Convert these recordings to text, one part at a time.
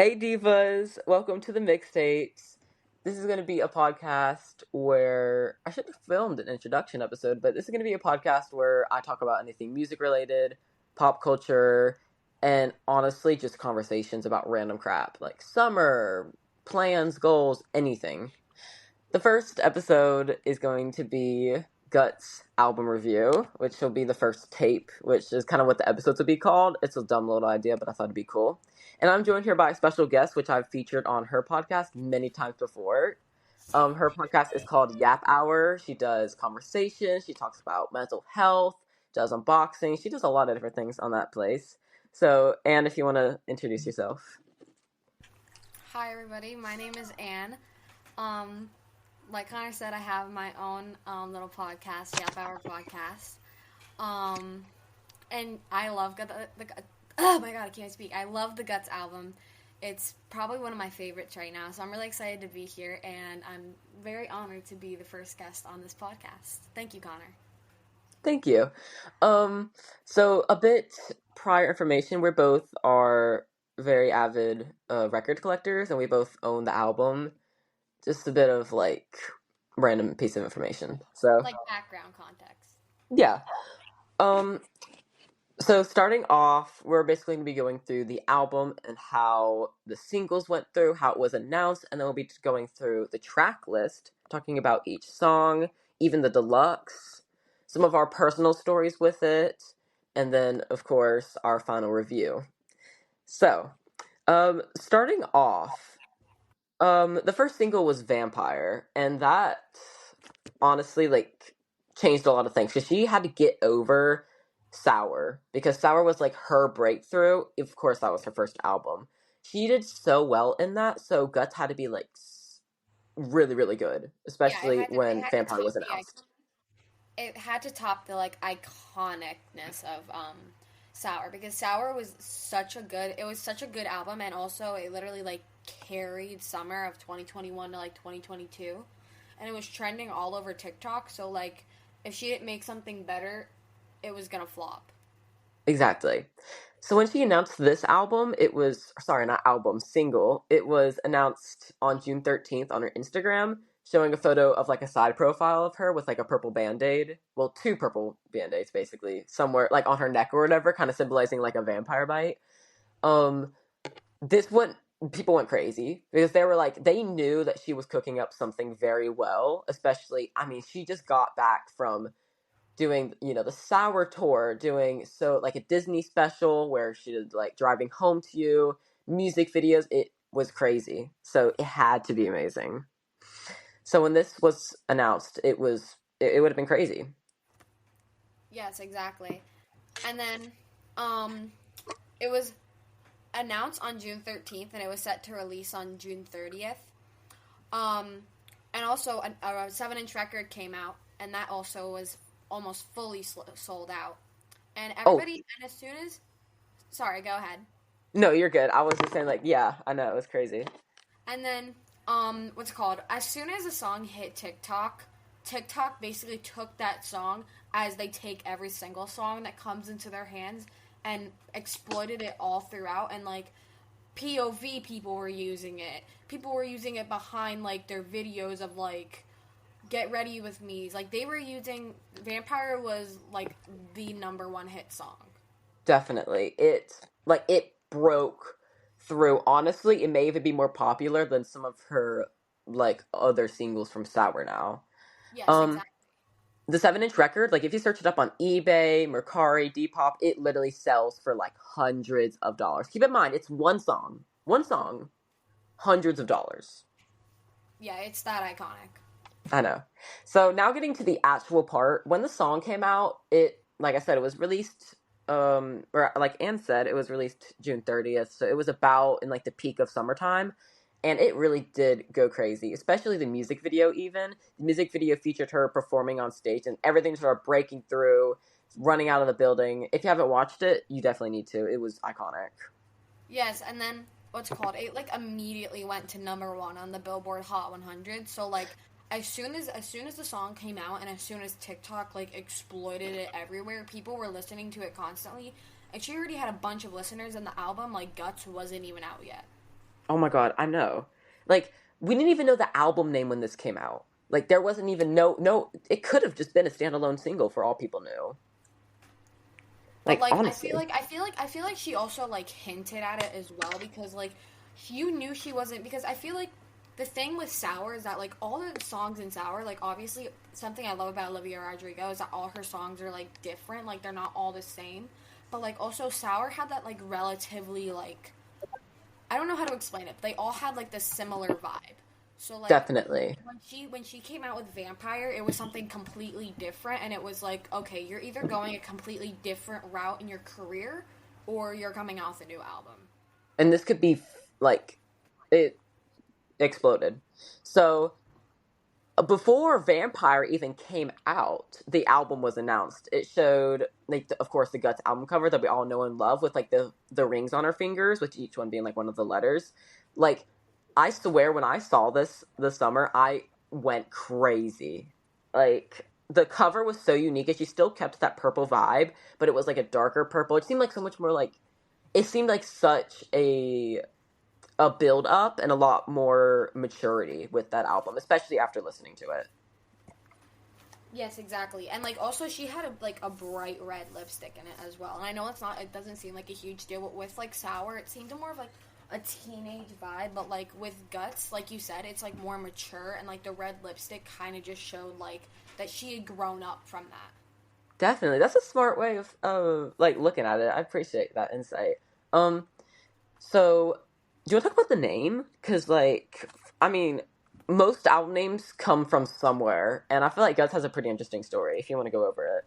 Hey divas, welcome to the mixtapes. This is going to be a podcast where I should have filmed an introduction episode, but this is going to be a podcast where I talk about anything music related, pop culture, and honestly just conversations about random crap like summer, plans, goals, anything. The first episode is going to be Guts album review, which will be the first tape, which is kind of what the episodes will be called. It's a dumb little idea, but I thought it'd be cool. And I'm joined here by a special guest, which I've featured on her podcast many times before. Her podcast is called Yap Hour. She does conversation. She talks about mental health, does unboxing. She does a lot of different things on that place. So, Anne, if you want to introduce yourself. Hi, everybody. My name is Anne. Like Connor said, I have my own little podcast, Yap Hour Podcast. And I love oh my god, I can't speak. I love the Guts album. It's probably one of my favorites right now, so I'm really excited to be here, and I'm very honored to be the first guest on this podcast. Thank you, Connor. Thank you. So a bit prior information, we're both are very avid record collectors, and we both own the album. Just a bit of random piece of information. So Like background context. yeah. Um. So starting off, we're basically going to be going through the album and how the singles went through, how it was announced, and then we'll be going through the track list, talking about each song, even the deluxe, some of our personal stories with it, and then, of course, our final review. So, starting off, the first single was Vampire, and that honestly, changed a lot of things, because she had to get over Sour, because Sour was her breakthrough. Of course, that was her first album. She did so well in that, so Guts had to be really, really good, Yeah, especially it when had to Vampire top was announced. it had to top the iconicness of Sour, because Sour was such a good album, and also it literally carried summer of 2021 to 2022, and it was trending all over TikTok. So if she didn't make something better, it was gonna flop. Exactly. So when she announced this album, it was, sorry, not album, single. It was announced on June 13th on her Instagram, showing a photo of a side profile of her with a purple band-aid. Well, two purple band-aids basically, somewhere on her neck or whatever, kind of symbolizing a vampire bite. Um this went People went crazy because they knew that she was cooking up something very well, especially, I mean, she just got back from doing, the Sour tour, doing a Disney special where she did Driving Home to You, music videos. It was crazy. So it had to be amazing. So when this was announced, it would have been crazy. Yes, exactly. And then it was announced on June 13th, and it was set to release on June 30th. Um, and also a 7-inch record came out, and that also was almost fully sold out. And Oh, everybody, and as soon as, sorry, go ahead. no, you're good. I was just saying yeah, I know, it was crazy. And then, what's it called? As soon as the song hit TikTok, TikTok basically took that song, as they take every single song that comes into their hands, and exploited it all throughout. And POV people were using it. People were using it behind their videos of Get Ready With Me's. They were using Vampire was the number one hit song. Definitely. It broke through. Honestly, it may even be more popular than some of her other singles from Sour now. Yes, Um exactly. the 7-inch record, if you search it up on eBay, Mercari, Depop, it literally sells for hundreds of dollars. Keep in mind, it's one song, hundreds of dollars. Yeah, it's that iconic. I know. So now getting to the actual part, when the song came out, it, like I said, it was released, or like Anne said, it was released June 30th. So it was about in the peak of summertime. And it really did go crazy, especially the music video even. The music video featured her performing on stage, and everything started breaking through, running out of the building. If you haven't watched it, you definitely need to. It was iconic. Yes, and then what's it called? It immediately went to number one on the Billboard Hot 100. So as soon as the song came out, and as soon as TikTok exploited it everywhere, people were listening to it constantly. And she already had a bunch of listeners, and the album Guts wasn't even out yet. Oh my god, I know. Like, we didn't even know the album name when this came out. Like, there wasn't even no. It could have just been a standalone single for all people knew. But Like, like honestly, I feel like she also like hinted at it as well because like you knew she wasn't because I feel like the thing with Sour is that like all the songs in Sour, like obviously something I love about Olivia Rodrigo is that all her songs are like different, like they're not all the same. But like also Sour had that like relatively like I don't know how to explain it, but they all had like this similar vibe. So like definitely. when she came out with Vampire, it was something completely different, and it was like, okay, you're either going a completely different route in your career, or you're coming out with a new album. And this could be like it exploded. So before Vampire even came out, the album was announced. It showed, like, of course, the Guts album cover that we all know and love, with like the rings on her fingers, with each one being like one of the letters. Like, I swear, when I saw this summer, I went crazy. Like, the cover was so unique, and she still kept that purple vibe, but it was like a darker purple. It seemed like so much more like it seemed like such a build up and a lot more maturity with that album, especially after listening to it. Yes, exactly. And like also she had a bright red lipstick in it as well. And I know it doesn't seem like a huge deal, but with like Sour, it seemed more of like a teenage vibe, but like with Guts, like you said, it's like more mature and like the red lipstick kind of just showed like that she had grown up from that. Definitely, that's a smart way of like looking at it. I appreciate that insight. Um, so do you want to talk about the name? Because like, I mean, most album names come from somewhere, and I feel like Guts has a pretty interesting story. If you want to go over it.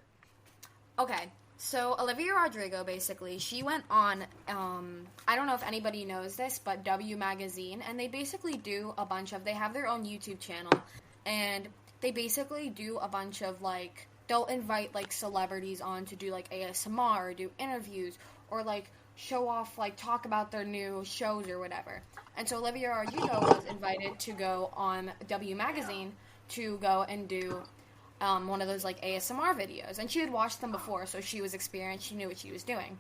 Okay. So Olivia Rodrigo basically, she went on I don't know if anybody knows this, but W Magazine and they basically do a bunch of they have their own YouTube channel and they basically do a bunch of like they'll invite like celebrities on to do like ASMR or do interviews or like show off like talk about their new shows or whatever. And so Olivia Rodrigo was invited to go on W Magazine to go and do one of those like ASMR videos, and she had watched them before, so she was experienced. She knew what she was doing.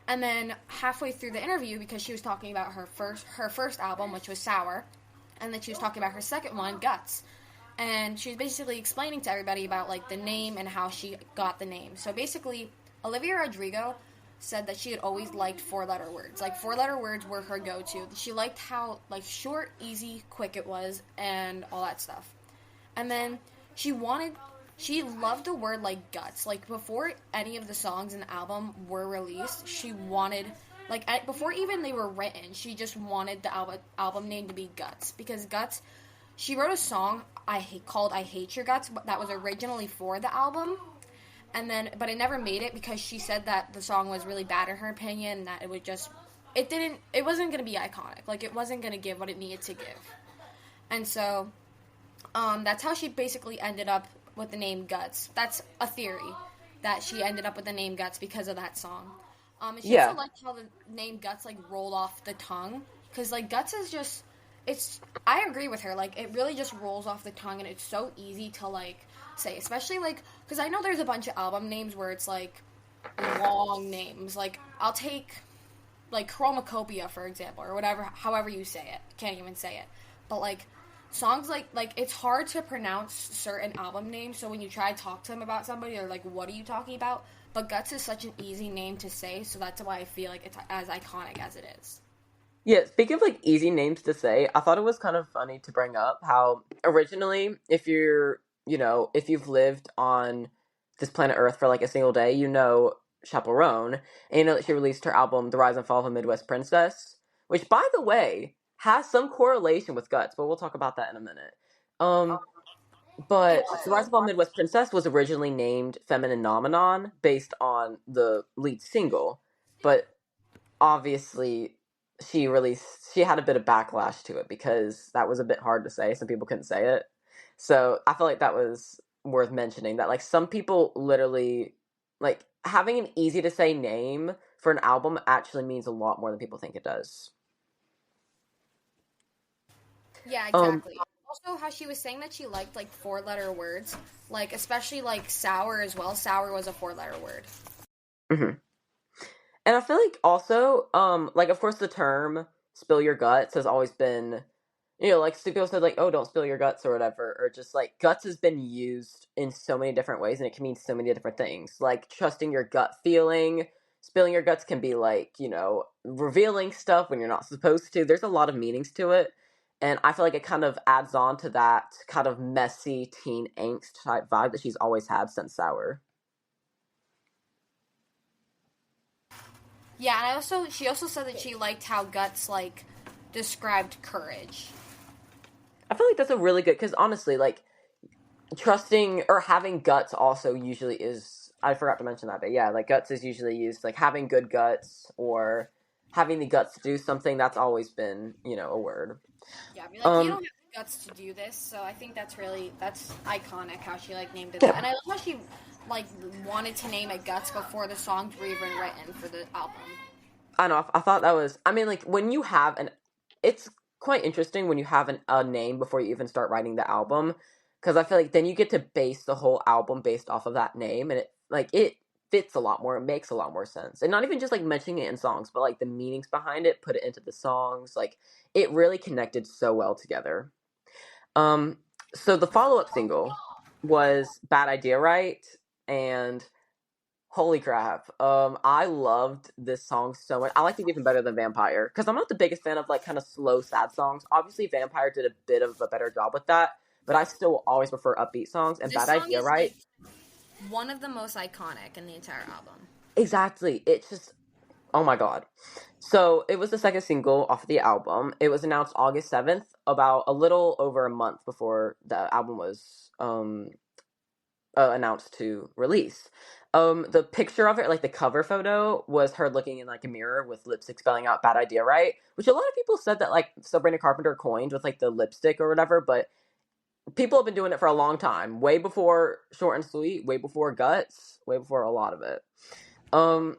And then halfway through the interview, because she was talking about her first album, which was Sour, and then she was talking about her second one, Guts, and she was basically explaining to everybody about like the name and how she got the name. So basically, Olivia Rodrigo said that she had always liked four-letter words. Like four-letter words were her go-to. She liked how like short, easy, quick it was, and all that stuff. And then she loved the word like guts. Like before any of the songs in the album were released, she wanted before even they were written, she just wanted the album name to be Guts because Guts. She wrote a song called "I Hate Your Guts" that was originally for the album, and then but it never made it because she said that the song was really bad in her opinion and that it wasn't gonna be iconic. Like it wasn't gonna give what it needed to give, and so that's how she basically ended up with the name Guts. That's a theory that she ended up with the name Guts because of that song. And she also Yeah, liked how the name Guts like rolled off the tongue because like Guts is just it's. I agree with her. Like it really just rolls off the tongue and it's so easy to like say, especially like because I know there's a bunch of album names where it's like long names. Like I'll take like Chromacopia for example or whatever, however you say it. Can't even say it, but like songs like it's hard to pronounce certain album names, so when you try to talk to them about somebody they're like what are you talking about, but Guts is such an easy name to say, so that's why I feel like it's as iconic as it is. yeah. Speaking of like easy names to say, I thought it was kind of funny to bring up how originally, if you're, if you've lived on this planet Earth for like a single day, Chaperone, and you know that she released her album "The Rise and Fall of a Midwest Princess," which, by the way, has some correlation with Guts, but we'll talk about that in a minute. Um, And but "The Rise also and Fall of Midwest Princess" was originally named "Feminine Nomenon" based on the lead single, but obviously she had a bit of backlash to it because that was a bit hard to say. Some people couldn't say it. So I feel like that was worth mentioning, that like some people literally like having an easy to say name for an album actually means a lot more than people think it does. yeah, Um exactly. Also how she was saying that she liked like four-letter words, like especially like sour as well. Sour was a four-letter word. mhm. And I feel like also, like of course the term spill your guts has always been, like people said, like, oh, don't spill your guts or whatever, or just like guts has been used in so many different ways, and it can mean so many different things. Like trusting your gut feeling, spilling your guts can be like, revealing stuff when you're not supposed to. There's a lot of meanings to it. And I feel like it kind of adds on to that kind of messy teen angst type vibe that she's always had since Sour. Yeah, and she also said that she liked how Guts like described courage. I feel like that's a really good, because honestly, like, trusting or having guts also usually is, I forgot to mention that, but yeah, like guts is usually used, like having good guts or having the guts to do something. That's always been, a word. Yeah, I mean, like you don't have the guts to do this, so I think that's iconic how she like named it that. Yeah. And I love how she like wanted to name it Guts before the songs were even written for the album. I know. I thought that was. I mean, like when you have it's quite interesting when you have a name before you even start writing the album, because I feel like then you get to base the whole album based off of that name, and it fits a lot more. It makes a lot more sense, and not even just like mentioning it in songs, but like the meanings behind it, put it into the songs. Like it really connected so well together. So the follow up single was "Bad Idea," right? And holy crap. I loved this song so much. I liked it even better than Vampire, because I'm not the biggest fan of like kind of slow, sad songs. Obviously, Vampire did a bit of a better job with that, but I still always prefer upbeat songs. And This Bad song Idea, is right? like one of the most iconic in the entire album. Exactly. It's just, oh my god. So it was the second single off of the album. It was announced August 7th, about a little over a month before the album was announced to release. The picture of it, like the cover photo, was her looking in like a mirror with lipstick spelling out "Bad Idea," right? Which a lot of people said that like Sabrina Carpenter coined with like the lipstick or whatever, but people have been doing it for a long time, way before Short and Sweet, way before Guts, way before a lot of it. Um,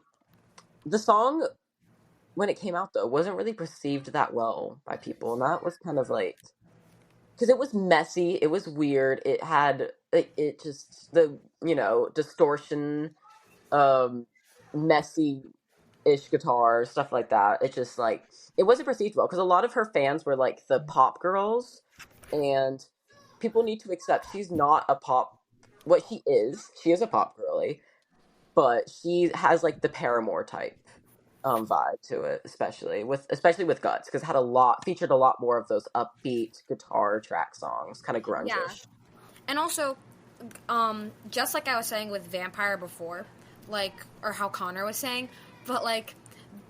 the song when it came out though wasn't really perceived that well by people, and that was kind of like, because it was messy, it was weird, it had it just the distortion, um messy ish guitar stuff like that. It just like it wasn't perceived well, because a lot of her fans were like the pop girls, and people need to accept she's not a pop. What she is a pop girly, but she has like the Paramore type vibe to it, especially with Guts, because it had featured a lot more of those upbeat guitar track songs, kind of Yeah, grunge-ish. and also, just like I was saying with Vampire before, like, or how Connor was saying, but like,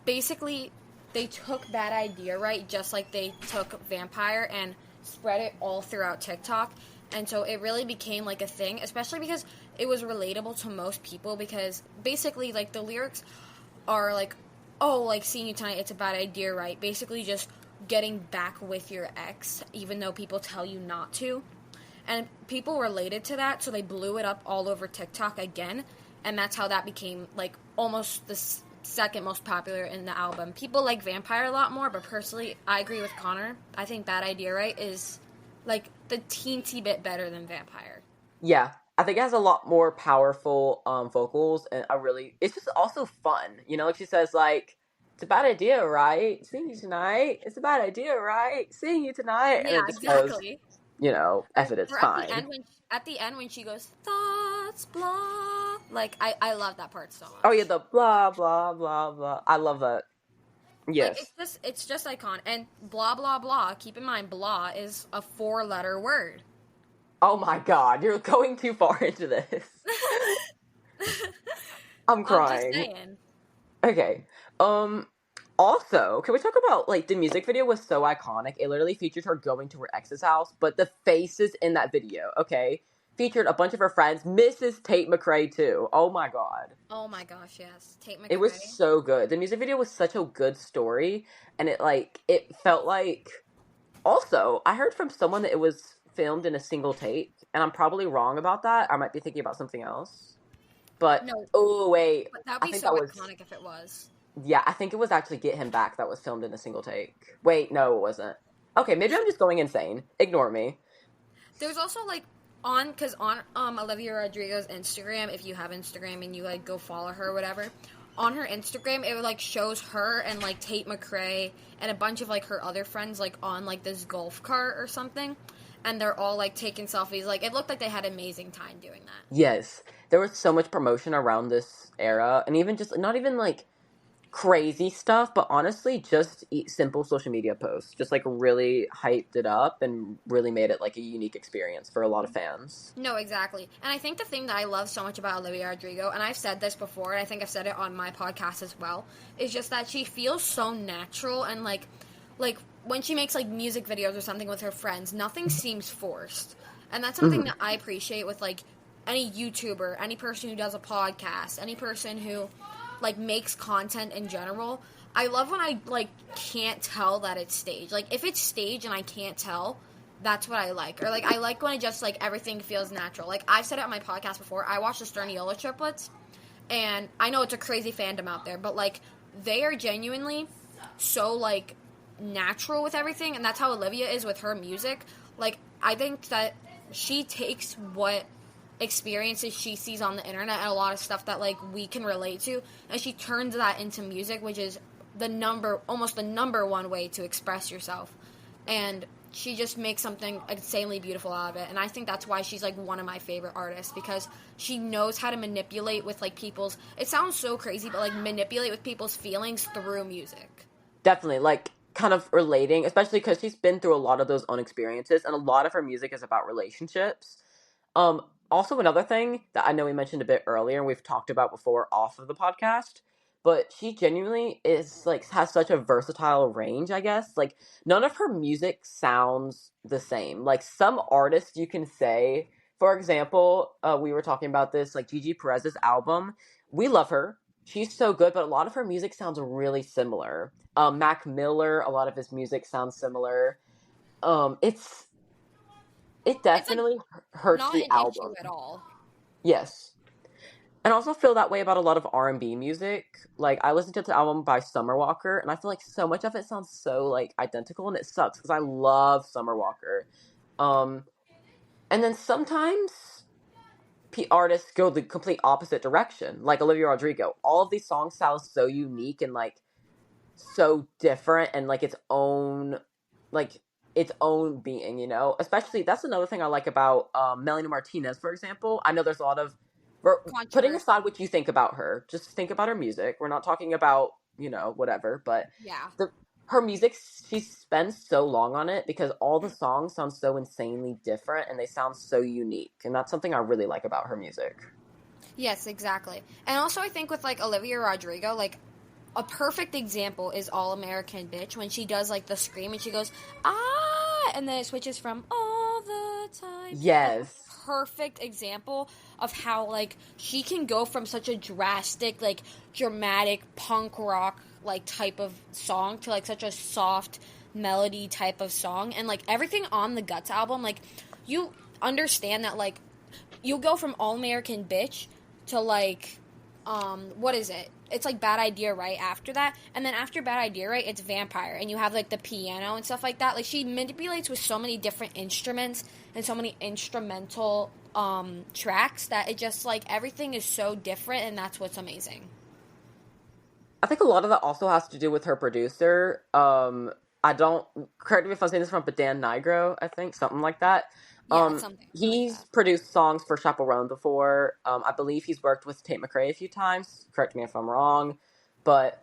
basically, they took Bad Idea, right, just like they took Vampire and spread it all throughout TikTok, and so it really became like a thing, especially because it was relatable to most people, because basically, like, the lyrics are like, oh, like, seeing you tonight, it's a bad idea, right, basically just getting back with your ex, even though people tell you not to. And people related to that, so they blew it up all over TikTok again, and that's how that became like almost the second most popular in the album. People like Vampire a lot more, but personally, I agree with Connor. I think Bad Idea, right, is like the teensy bit better than Vampire. Yeah, I think it has a lot more powerful vocals, and it's just also fun. Like she says, like, it's a bad idea, right? Seeing you tonight. It's a bad idea, right? Seeing you tonight. And Yeah, it just goes, exactly. F it, it's Or fine. at the end when she goes thoughts blah, like I love that part so Oh yeah, much. the blah blah blah blah. I love that. Like Yes. it's just iconic. And blah blah blah. Keep in mind, blah is a 4-letter word. Oh my god, you're going too far into this. I'm I'm just crying. saying. Okay. Um Also, can we talk about like the music video was so iconic. It literally featured her going to her ex's house, but the faces in that video, okay, featured a bunch of her friends, Mrs. Tate McRae too. Oh my god. Oh my gosh, yes, Tate It was McRae. so good. The music video was such a good story, and it felt like, also, I heard from someone that it was filmed in a single take, and I'm probably wrong about that. I might be thinking about something else. But No, oh wait, but that'd I be think so that was, iconic if it was. yeah, I think it was actually Get Him Back that was filmed in a single take. Wait, no, it wasn't. Okay, maybe I'm just going insane. Ignore me. There's also like on Olivia Rodrigo's Instagram, if you have Instagram and you like go follow her or whatever, on her Instagram, it like shows her and like Tate McRae and a bunch of like her other friends like on like this golf cart or something, and they're all like taking selfies. Like it looked like they had an amazing time doing that. Yes, there was so much promotion around this era, and even just not even like crazy stuff, but honestly, just simple social media posts, just like really hyped it up and really made it like a unique experience for a lot of fans. No, exactly. And I think the thing that I love so much about Olivia Rodrigo, and I've said this before, and I think I've said it on my podcast as well, is just that she feels so natural and like when she makes like music videos or something with her friends, nothing seems forced. And that's something that I appreciate with like any YouTuber, any person who does a podcast, any person who like makes content in general. I love when I like can't tell that it's staged. Like if it's staged and I can't tell, that's what I like. Or like I like when it just like everything feels natural. Like I've said it on my podcast before. I watched the Sterniola triplets, and I know it's a crazy fandom out there, but like they are genuinely so like natural with everything, and that's how Olivia is with her music. Like I think that she takes what experiences she sees on the internet and a lot of stuff that like we can relate to, and she turns that into music, which is almost the number one way to express yourself. And she just makes something insanely beautiful out of it, and I think that's why she's like one of my favorite artists, because she knows how to manipulate with like people's, it sounds so crazy, but like manipulate with people's feelings through music. Definitely, like kind of relating, especially because she's been through a lot of those own experiences, and a lot of her music is about relationships. Um, Also another thing that I know we mentioned a bit earlier and we've talked about before off of the podcast, but she genuinely is like has such a versatile range, I guess. Like none of her music sounds the same. Like some artists you can say, for example, we were talking about this, like Gigi Perez's album. We love her. She's so good, but a lot of her music sounds really similar. Mac Miller, a lot of his music sounds similar. It's it It's like definitely hurts not the an issue album. at all. Yes. And I also feel that way about a lot of R&B music. Like, I listened to the album by Summer Walker, and I feel like so much of it sounds so, like, identical, and it sucks, because I love Summer Walker. Um, and then sometimes artists go the complete opposite direction, like Olivia Rodrigo. All of these songs sound so unique and, like, so different and, like, its own being, you know? Especially, that's another thing I like about Melanie Martinez, for example. I know there's a lot of we're putting Controversy. aside what you think about her, just think about her music. We're not talking about, whatever, but Yeah. her music, she spends so long on it because all the songs sound so insanely different and they sound so unique. And that's something I really like about her music. Yes, exactly. And also I think with like Olivia Rodrigo, like a perfect example is All American Bitch, when she does like the scream and she goes, ah, and then it switches from all the time. Like Yes. a perfect example of how like she can go from such a drastic, like dramatic punk rock like type of song to like such a soft melody type of song. And like everything on the Guts album, like you understand that like you'll go from All American Bitch to like what is it? It's like Bad Idea Right after that, and then after Bad Idea Right, it's Vampire, and you have like the piano and stuff like that. Like she manipulates with so many different instruments and so many instrumental tracks that it just like everything is so different, and that's what's amazing. I think a lot of that also has to do with her producer. I don't, correct me if I'm saying this wrong, but Dan Nigro, I think, something like that. Yeah, something like He's that. produced songs for Chaperone before. I believe he's worked with Tate McRae a few times. Correct me if I'm wrong, but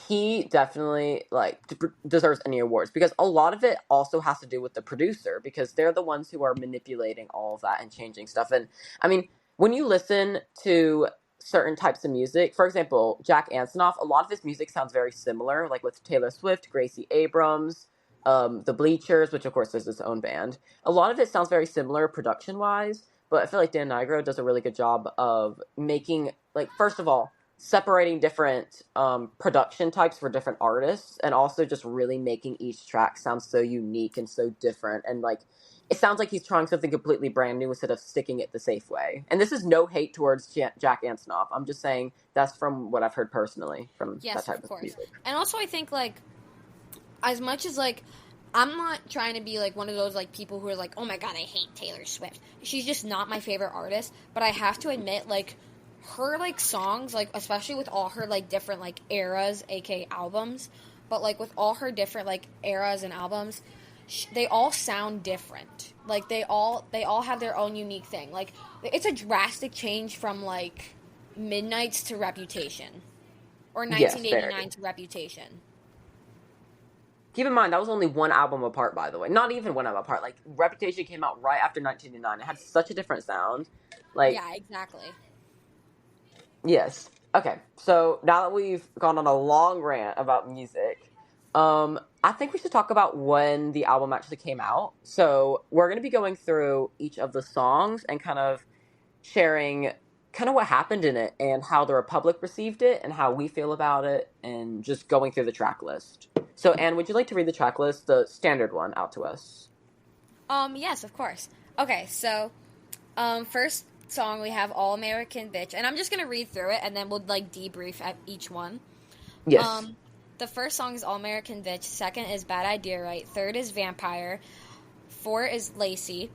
he definitely like deserves any awards because a lot of it also has to do with the producer because they're the ones who are manipulating all of that and changing stuff. And I mean, when you listen to certain types of music, for example, Jack Antonoff, a lot of his music sounds very similar, like with Taylor Swift, Gracie Abrams, the Bleachers, which of course is his own band. A lot of it sounds very similar production wise, but I feel like Dan Nigro does a really good job of making, like, first of all, separating different production types for different artists, and also just really making each track sound so unique and so different, and like it sounds like he's trying something completely brand new instead of sticking it the safe way. And this is no hate towards Jack Antonoff. I'm just saying that's from what I've heard personally from that Yes, type of of course. music. And also I think like as much as like I'm not trying to be like one of those like people who are like, oh my god, I hate Taylor Swift. She's just not my favorite artist. But I have to admit, like her, like, songs, like, especially with all her, like, different, like, eras, aka albums, but, like, with all her different, like, eras and albums, they all sound different. Like, they all have their own unique thing. Like, it's a drastic change from, like, Midnight's to Reputation, or Yes, very. 1989 to Reputation. Keep in mind that was only one album apart, by the way. Not even one album apart. Like Reputation came out right after 1989. It had such a different sound. Like, Yeah, exactly. yes. Okay. So now that we've gone on a long rant about music, I think we should talk about when the album actually came out. So we're going to be going through each of the songs and kind of sharing kind of what happened in it and how the Republic received it and how we feel about it and just going through the track list. So, Anne, would you like to read the track list, the standard one, out to us? Yes, of course. Okay, so, first song we have All American Bitch, and I'm just gonna read through it, and then we'll, like, debrief at each one. Yes. Um, the first song is All American Bitch, second is Bad Idea Right, third is Vampire, four is Lacey,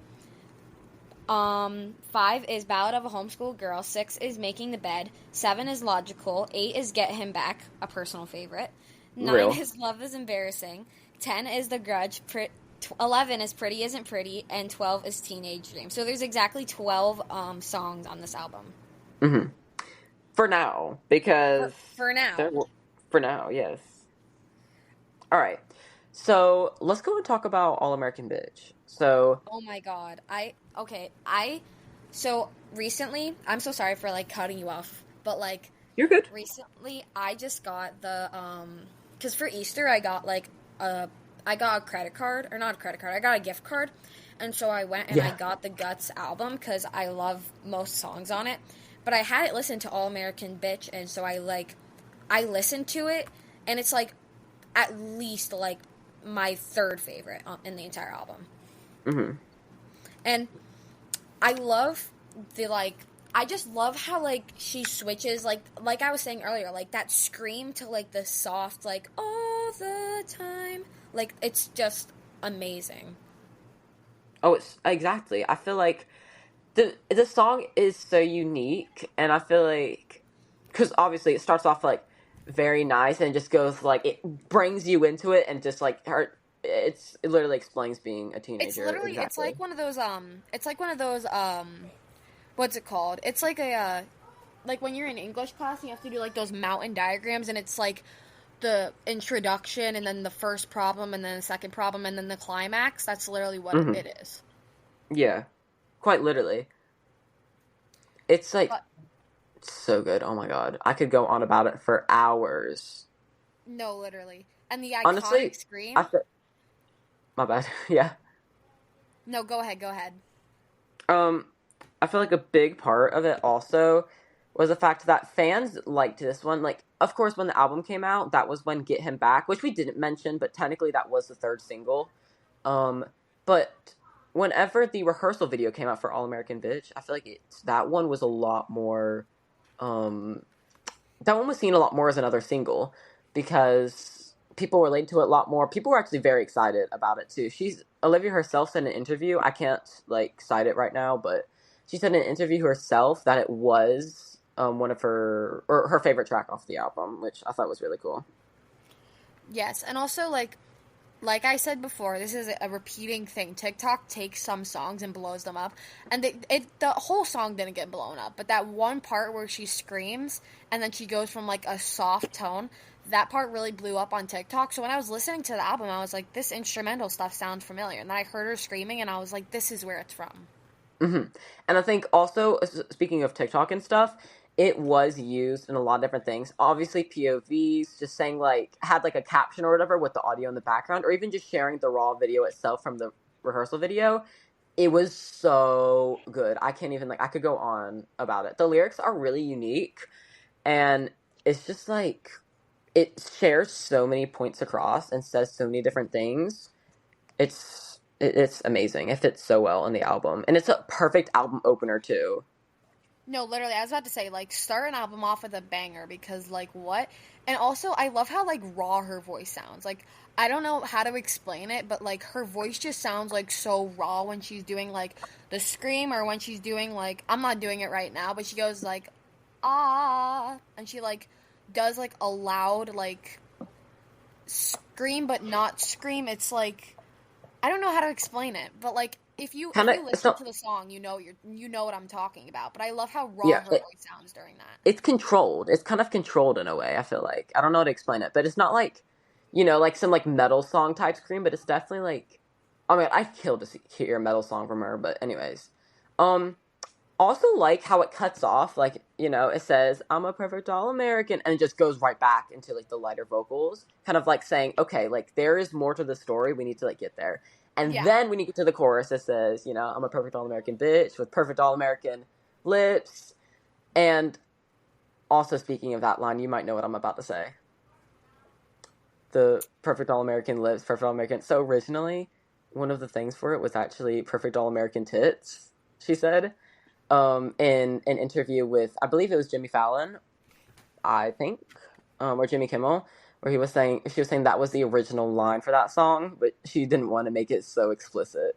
5 is Ballad of a Homeschool Girl, 6 is Making the Bed, 7 is Logical, 8 is Get Him Back, a personal favorite, 9 Real. is Love is Embarrassing, 10 is The Grudge, 11 is Pretty Isn't Pretty, and 12 is Teenage Dream. So there's exactly 12 songs on this album. Mm-hmm. For now, because... For now. For now, yes. All right. So let's go and talk about All American Bitch. So... Oh my god. So recently, I'm so sorry for, like, cutting you off, but, like... You're good. Recently, I just got the, because for Easter, I got, like, I got a credit card, or not a credit card, I got a gift card, and so I went and I got the Guts album, because I love most songs on it, but I hadn't listened to All American Bitch, and so I listened to it, and it's, like, at least, like, my third favorite in the entire album. Mm-hmm. And I love I just love how, like, she switches, like I was saying earlier, like, that scream to, like, the soft, like, all the time. Like, it's just amazing. Oh, it's exactly. I feel like the song is so unique, and I feel like, because obviously it starts off, like, very nice, and just goes, like, it brings you into it, and just, like, it literally explains being a teenager. It's literally, exactly. it's like one of those, what's it called? It's like like when you're in English class, and you have to do, like, those mountain diagrams, and it's, like, the introduction, and then the first problem, and then the second problem, and then the climax. That's literally what it is. Yeah, quite literally. It's, like, so good. Oh my god. I could go on about it for hours. No, literally. And the iconic Honestly, scream. My bad. Yeah. No, go ahead. I feel like a big part of it also was the fact that fans liked this one. Like, of course, when the album came out, that was when Get Him Back, which we didn't mention, but technically that was the third single. But whenever the rehearsal video came out for All American Bitch, I feel like that one was a lot more, that one was seen a lot more as another single, because people related to it a lot more. People were actually very excited about it, too. Olivia herself said in an interview, I can't, like, cite it right now, but she said in an interview herself that it was one of her favorite track off the album, which I thought was really cool. Yes, and also, like I said before, this is a repeating thing. TikTok takes some songs and blows them up, and the whole song didn't get blown up, but that one part where she screams and then she goes from, like, a soft tone, that part really blew up on TikTok. So when I was listening to the album, I was like, this instrumental stuff sounds familiar, and then I heard her screaming, and I was like, this is where it's from. Mm-hmm. And I think also, speaking of TikTok and stuff, it was used in a lot of different things. Obviously, POVs, just saying, like, had, like, a caption or whatever with the audio in the background, or even just sharing the raw video itself from the rehearsal video. It was so good. I can't even, like, I could go on about it. The lyrics are really unique, and it's just, like, it shares so many points across and says so many different things. It's amazing. It fits so well in the album, and it's a perfect album opener, too. No, literally, I was about to say, like, start an album off with a banger, because, like, what? And also, I love how, like, raw her voice sounds. Like, I don't know how to explain it, but, like, her voice just sounds, like, so raw when she's doing, like, the scream, or when she's doing, like, I'm not doing it right now, but she goes, like, ah, and she like does like a loud like scream, but not scream. It's like I don't know how to explain it, but like Kind if of, you it's listen not, to the song, you know what I'm talking about. But I love how raw yeah, her voice sounds during that. it's controlled. It's kind of controlled in a way, I feel like. I don't know how to explain it, but it's not like, like some like metal song type scream, but it's definitely like, I mean, I'd kill to hear a metal song from her, but anyways. Um, Also like how it cuts off, like, it says, I'm a perfect all American, and it just goes right back into like the lighter vocals, kind of like saying, okay, like there is more to the story, we need to like get there. And Yeah, then when you get to the chorus, it says, I'm a perfect all American bitch with perfect all American lips. And also, speaking of that line, you might know what I'm about to say. The perfect all American lips, perfect all American. So originally, one of the things for it was actually perfect all American tits, she said, in an interview with, I believe it was Jimmy Fallon, I think, or Jimmy Kimmel, where she was saying that was the original line for that song, but she didn't want to make it so explicit.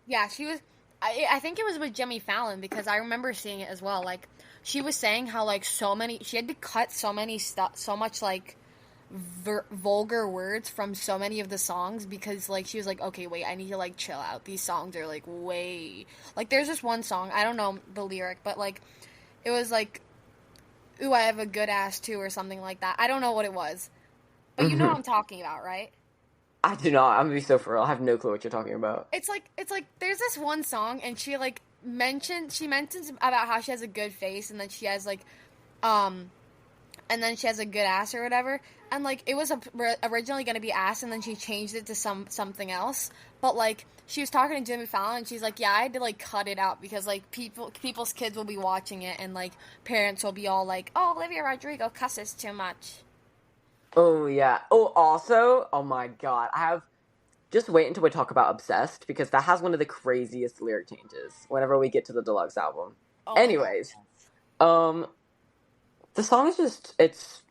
yeah, she was. I think it was with Jimmy Fallon because I remember seeing it as well. Like she was saying how like she had to cut so many stuff, so much like vulgar words from so many of the songs because like she was like, okay, wait, I need to like chill out. These songs are like way like there's this one song I don't know the lyric, but like it was like, ooh, I have a good ass too or something like that. I don't know what it was, but you know what Hmm. I'm talking about, right? I do not. I'm gonna be so for real. I have no clue what you're talking about. It's like there's this one song and she mentions about how she has a good face and then she has like um and then she has a good ass or whatever, and like it was originally going to be ass and then she changed it to something else, but like she was talking to Jimmy Fallon and she's like, yeah, I had to like cut it out because like people's kids will be watching it and like parents will be all like, oh, Olivia Rodrigo cusses too much. Oh yeah. Oh, also, oh my god, I have. Just wait until we talk about Obsessed, because that has one of the craziest lyric changes whenever we get to the deluxe album. Oh my god, Anyways, um, the song is just it's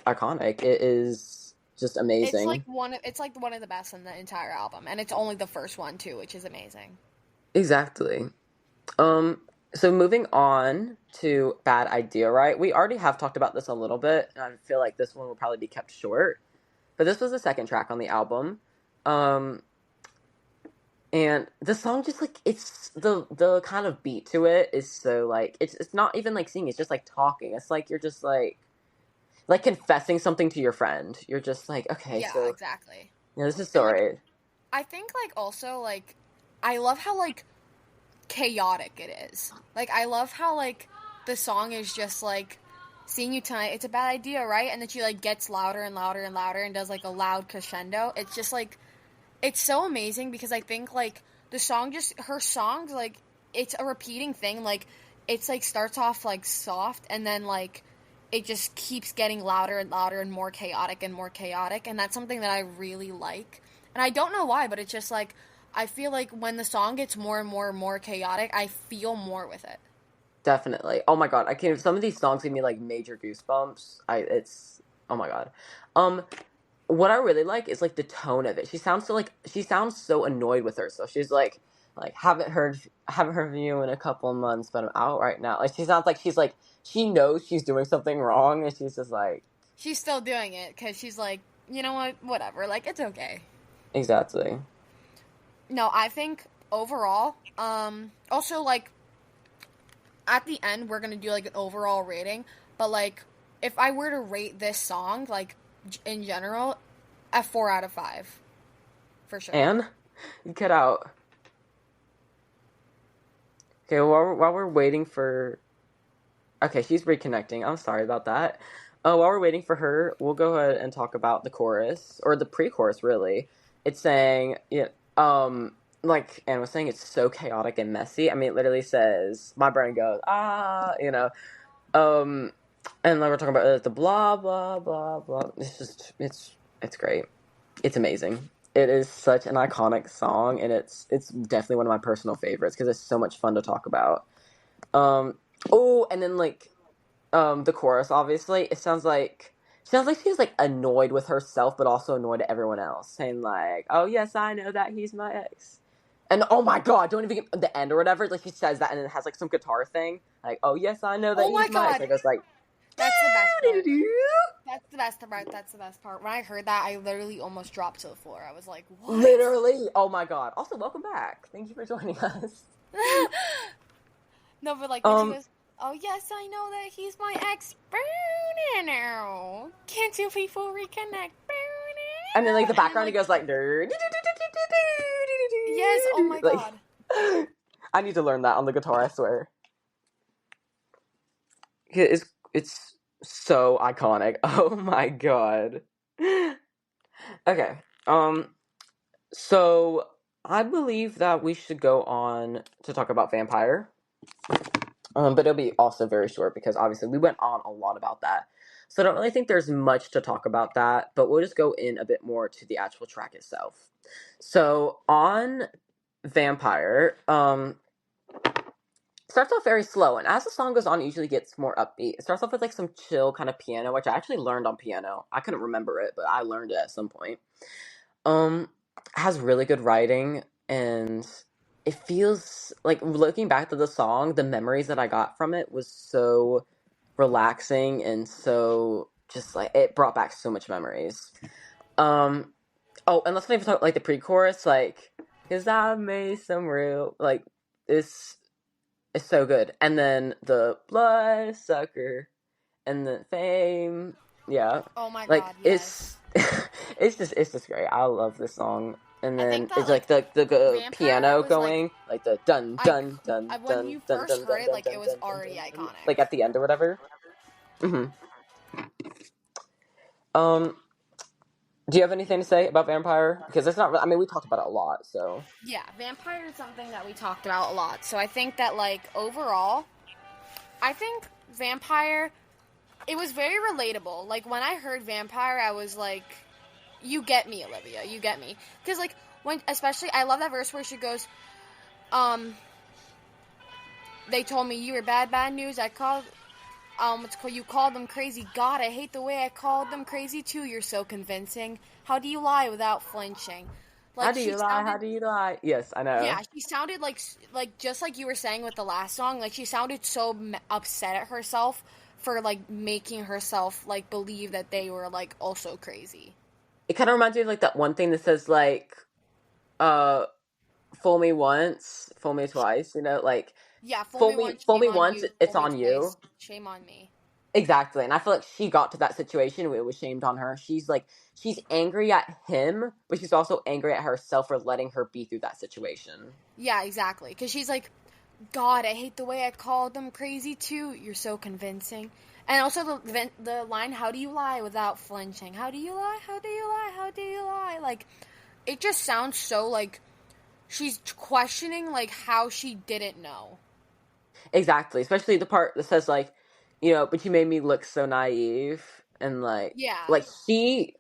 iconic. It is just amazing. it's like one of the best in the entire album, and it's only the first one too, which is amazing. Exactly. Um, so moving on to Bad Idea, right? We already have talked about this a little bit, and I feel like this one will probably be kept short. But this was the second track on the album. Um, and the song just like it's the kind of beat to it is so like it's not even like singing, it's just like talking. It's like you're just like confessing something to your friend. You're just like, okay, Yeah, so exactly. this is And so like right. I think like also like I love how like chaotic it is. Like I love how like the song is just like seeing you tonight. It's a bad idea, right? And then she like gets louder and louder and louder and does like a loud crescendo. It's just like it's so amazing because I think like the song just her songs like it's a repeating thing. Like it's like starts off like soft and then like it just keeps getting louder and louder and more chaotic, and that's something that I really like. And I don't know why, but it's just like I feel like when the song gets more and more and more chaotic, I feel more with it. Definitely. Oh my god, I can't. Some of these songs give me like major goosebumps. It's oh my god. Um, what I really like is like the tone of it. She sounds so annoyed with herself. She's like haven't heard from you in a couple of months, but I'm out right now. Like she sounds like she knows she's doing something wrong, and she's just like She's still doing it because she's like, you know what, whatever, like it's okay. exactly. No, I think overall, also like at the end we're gonna do like an overall rating, but like if I were to rate this song like in general, a 4 out of 5 for sure. And you cut out. Okay, while we're waiting for okay, she's reconnecting. I'm sorry about that. While we're waiting for her, we'll go ahead and talk about the chorus or the pre-chorus. Really, it's saying, yeah, like Anne was saying, it's so chaotic and messy. I mean, it literally says, "My brain goes um, and then we're talking about the blah blah blah blah. It's great. It's amazing. It is such an iconic song, and it's definitely one of my personal favorites because it's so much fun to talk about. Um, oh, and then like the chorus, obviously it sounds like she's like annoyed with herself but also annoyed at everyone else, saying like, oh yes, I know that he's my ex. And oh my god, don't even get the end or whatever. Like, she says that, and it has like some guitar thing. Like, oh yes, I know that Oh my he's my ex. god, It goes like, that's the best part. That's the best part. That's the best part. When I heard that, I literally almost dropped to the floor. I was like, "What?" literally. Oh my god. Also, welcome back. Thank you for joining us. No, but like when she Um, goes, "Oh yes, I know that he's my ex." Now, can't two people reconnect? and then like the And then background, it like, goes like, yes, oh my like, god. I need to learn that on the guitar. I swear. It's so iconic. Oh my god. Okay. So I believe that we should go on to talk about Vampire. But it'll be also very short because obviously we went on a lot about that. So I don't really think there's much to talk about that, but we'll just go in a bit more to the actual track itself. So on Vampire, starts off very slow, and as the song goes on, it usually gets more upbeat. It starts off with like some chill kind of piano, which I actually learned on piano. I couldn't remember it, but I learned it at some point. Um, has really good writing, and it feels like, looking back to the song, the memories that I got from it was so relaxing and so just like it brought back so much memories. Um, oh, and let's not even talk like the pre-chorus, like, "'Cause I made some real," like, it's so good. And then the bloodsucker and the fame, yeah, Oh my like god, yes. it's it's just great. I love this song. And I think then that it's like like the Vampire piano was like going, like the dun dun dun when dun you dun first dun heard dun it, dun like it dun was dun dun, already dun, iconic. like at the end or whatever. hmm Um, do you have anything to say about Vampire? Because it's not. I mean, we talked about it a lot, so. Yeah, Vampire is something that we talked about a lot. So I think that like overall, I think Vampire, it was very relatable. Like when I heard Vampire, I was like, you get me, Olivia, you get me. Because like when, especially, I love that verse where she goes, um, they told me you were bad, bad news. I called, what's called, you called them crazy. God, I hate the way I called them crazy too. You're so convincing. How do you lie without flinching? How Like do she you lie? sounded, How do you lie? Yes, I know. yeah, she sounded like just like you were saying with the last song. Like she sounded so upset at herself for like making herself like believe that they were like also crazy. It kind of reminds me of like that one thing that says like, uh, "Fool me once, fool me twice." You know, like, Yeah, fool me once, fool shame me on once, you. it's Fool me on you. twice, shame on me. Exactly. And I feel like she got to that situation where it was shamed on her. She's like, she's angry at him, but she's also angry at herself for letting her be through that situation. Yeah, exactly. Because she's like, God, I hate the way I called them crazy too. You're so convincing. And also the line, "How do you lie without flinching? How do you lie? How do you lie? How do you lie?" Like, it just sounds so like she's questioning like how she didn't know. Exactly. Especially the part that says like, but you made me look so naive, and Yeah. like she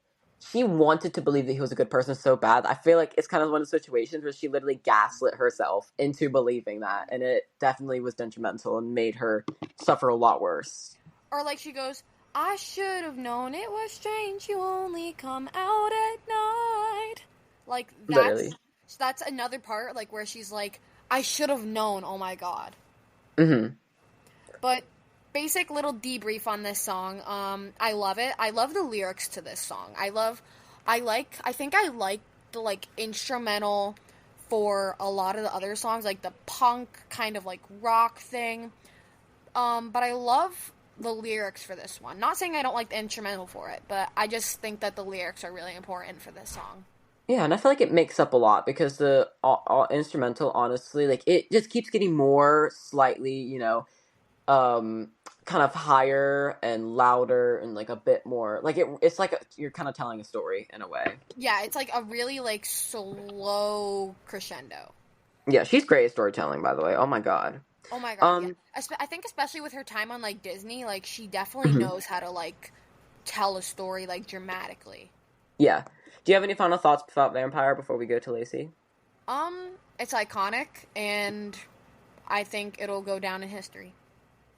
wanted to believe that he was a good person so bad. I feel like it's kind of one of the situations where she literally gaslit herself into believing that, and it definitely was detrimental and made her suffer a lot worse. Or like she goes, "I should have known it was strange. You only come out at night." Like Literally. that's another part like where she's like, "I should have known." Oh my god. hmm But basic little debrief on this song. I love it. I love the lyrics to this song. I think I like the like instrumental for a lot of the other songs, like the punk kind of like rock thing. But I love the lyrics for this one. Not saying I don't like the instrumental for it, but I just think that the lyrics are really important for this song. Yeah, and I feel like it makes up a lot because the all instrumental, honestly, like it just keeps getting more slightly, kind of higher and louder and like a bit more like it's like you're kind of telling a story in a way. Yeah, it's like a really like slow crescendo. Yeah, she's great at storytelling, by the way. Oh my god. Oh my god, yeah. Um, I think especially with her time on like Disney, like she definitely mhm. knows how to like tell a story like dramatically. Yeah. Do you have any final thoughts about Vampire before we go to Lacey? It's iconic and I think it'll go down in history.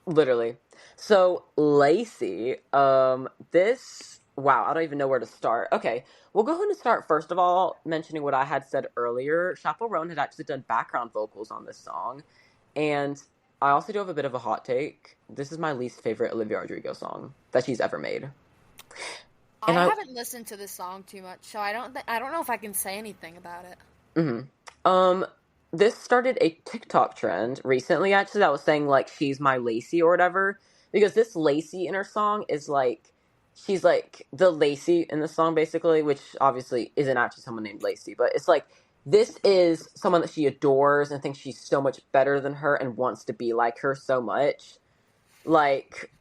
Literally. So Lacey, this Wow, I don't even know where to start. Okay, we'll go ahead and start first of all mentioning what I had said earlier. Chappell Roan had actually done background vocals on this song, and I also do have a bit of a hot take. This is my least favorite Olivia Rodrigo song that she's ever made, I and I. haven't listened to this song too much, so I don't know if I can say anything about it. Mhm. Um, this started a TikTok trend recently, actually, that was saying like she's my Lacey or whatever. Because this Lacey in her song is like she's like the Lacey in the song basically, which obviously isn't actually someone named Lacey, but it's like this is someone that she adores and thinks she's so much better than her and wants to be like her so much. Like,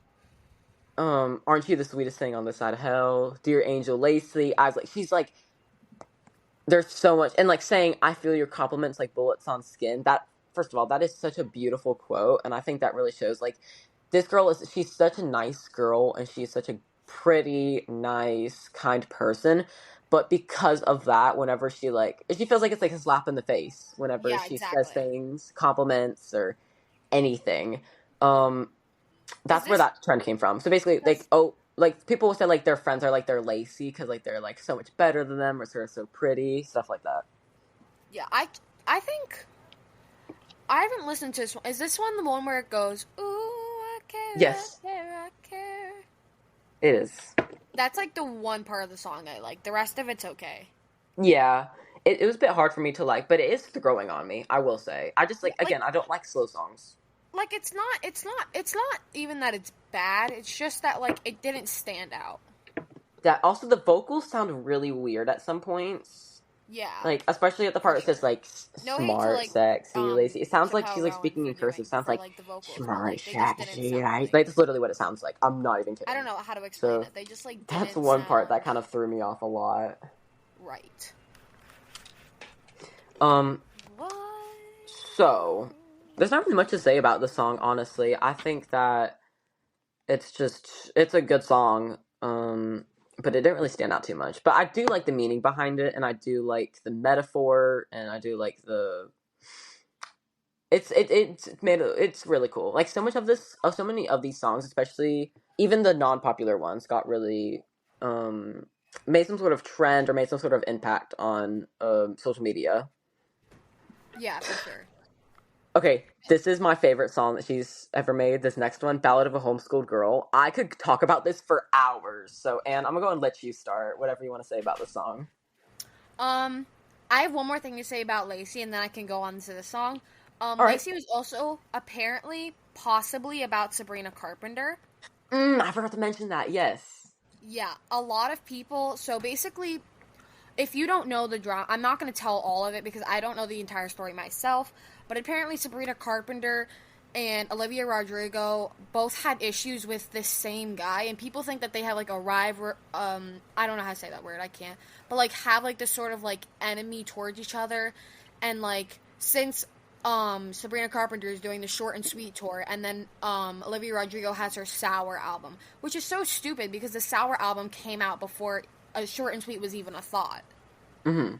aren't you the sweetest thing on this side of hell? Dear Angel Lacey. I was like, she's like there's so much and like saying I feel your compliments like bullets on skin. That first of all, that is such a beautiful quote, and I think that really shows like this girl is she's such a nice girl and she's such a pretty nice kind person, but because of that, whenever she feels like it's like a slap in the face whenever Yeah, she says exactly. things, compliments or anything. um Is that's where this that trend came from. So basically, like, because oh, like people will say like their friends are like they're lacy because like they're like so much better than them or sort of so pretty, stuff like that. yeah, I think I haven't listened to this one. Is this one the one where it goes, "Ooh, I care, I Yes, care, I care"? it is. That's like the one part of the song I like. The rest of it's okay. Yeah, it was a bit hard for me to like, but it is growing on me. I will say. I just Yeah, like again, I don't like slow songs. like it's not even that it's bad. It's just that like it didn't stand out. That also the vocals sound really weird at some points. Yeah, Like especially at the for part that says sure. like No hate to smart, like sexy, lazy. It sounds like Chappelle she's like Rowan speaking for in cursive. doing Sounds for like like the vocals, but smart, like they just didn't sexy, sound like right. that's literally what it sounds like. I'm not even I don't kidding. know how to explain So it. They just like that's didn't one part that sound kind of threw me off a lot. right. Um, What? so there's not really much to say about the song, honestly. I think that it's a good song. But it didn't really stand out too much. But I do like the meaning behind it, and I do like the metaphor, and I do like the it's really cool. Like so many of these songs, especially even the non-popular ones, got really um made some sort of trend or made some sort of impact on social media. Yeah, for sure. Okay, this is my favorite song that she's ever made. This next one, Ballad of a Homeschooled Girl. I could talk about this for hours. So, Anne, I'm gonna go and let you start. Whatever you want to say about the song. Um, I have one more thing to say about Lacey, and then I can go on to the song. All right. Lacey was also apparently, possibly about Sabrina Carpenter. I forgot to mention that. Yes. Yeah, a lot of people. So basically, if you don't know the drama, I'm not going to tell all of it because I don't know the entire story myself. But apparently, Sabrina Carpenter and Olivia Rodrigo both had issues with this same guy, and people think that they have like a rival. I don't know how to say that word. I can't. But like have like this sort of like enemy towards each other, and like since Sabrina Carpenter is doing the short and sweet tour, and then Olivia Rodrigo has her sour album, which is so stupid because the sour album came out before a short and sweet was even a thought. Mm-hmm.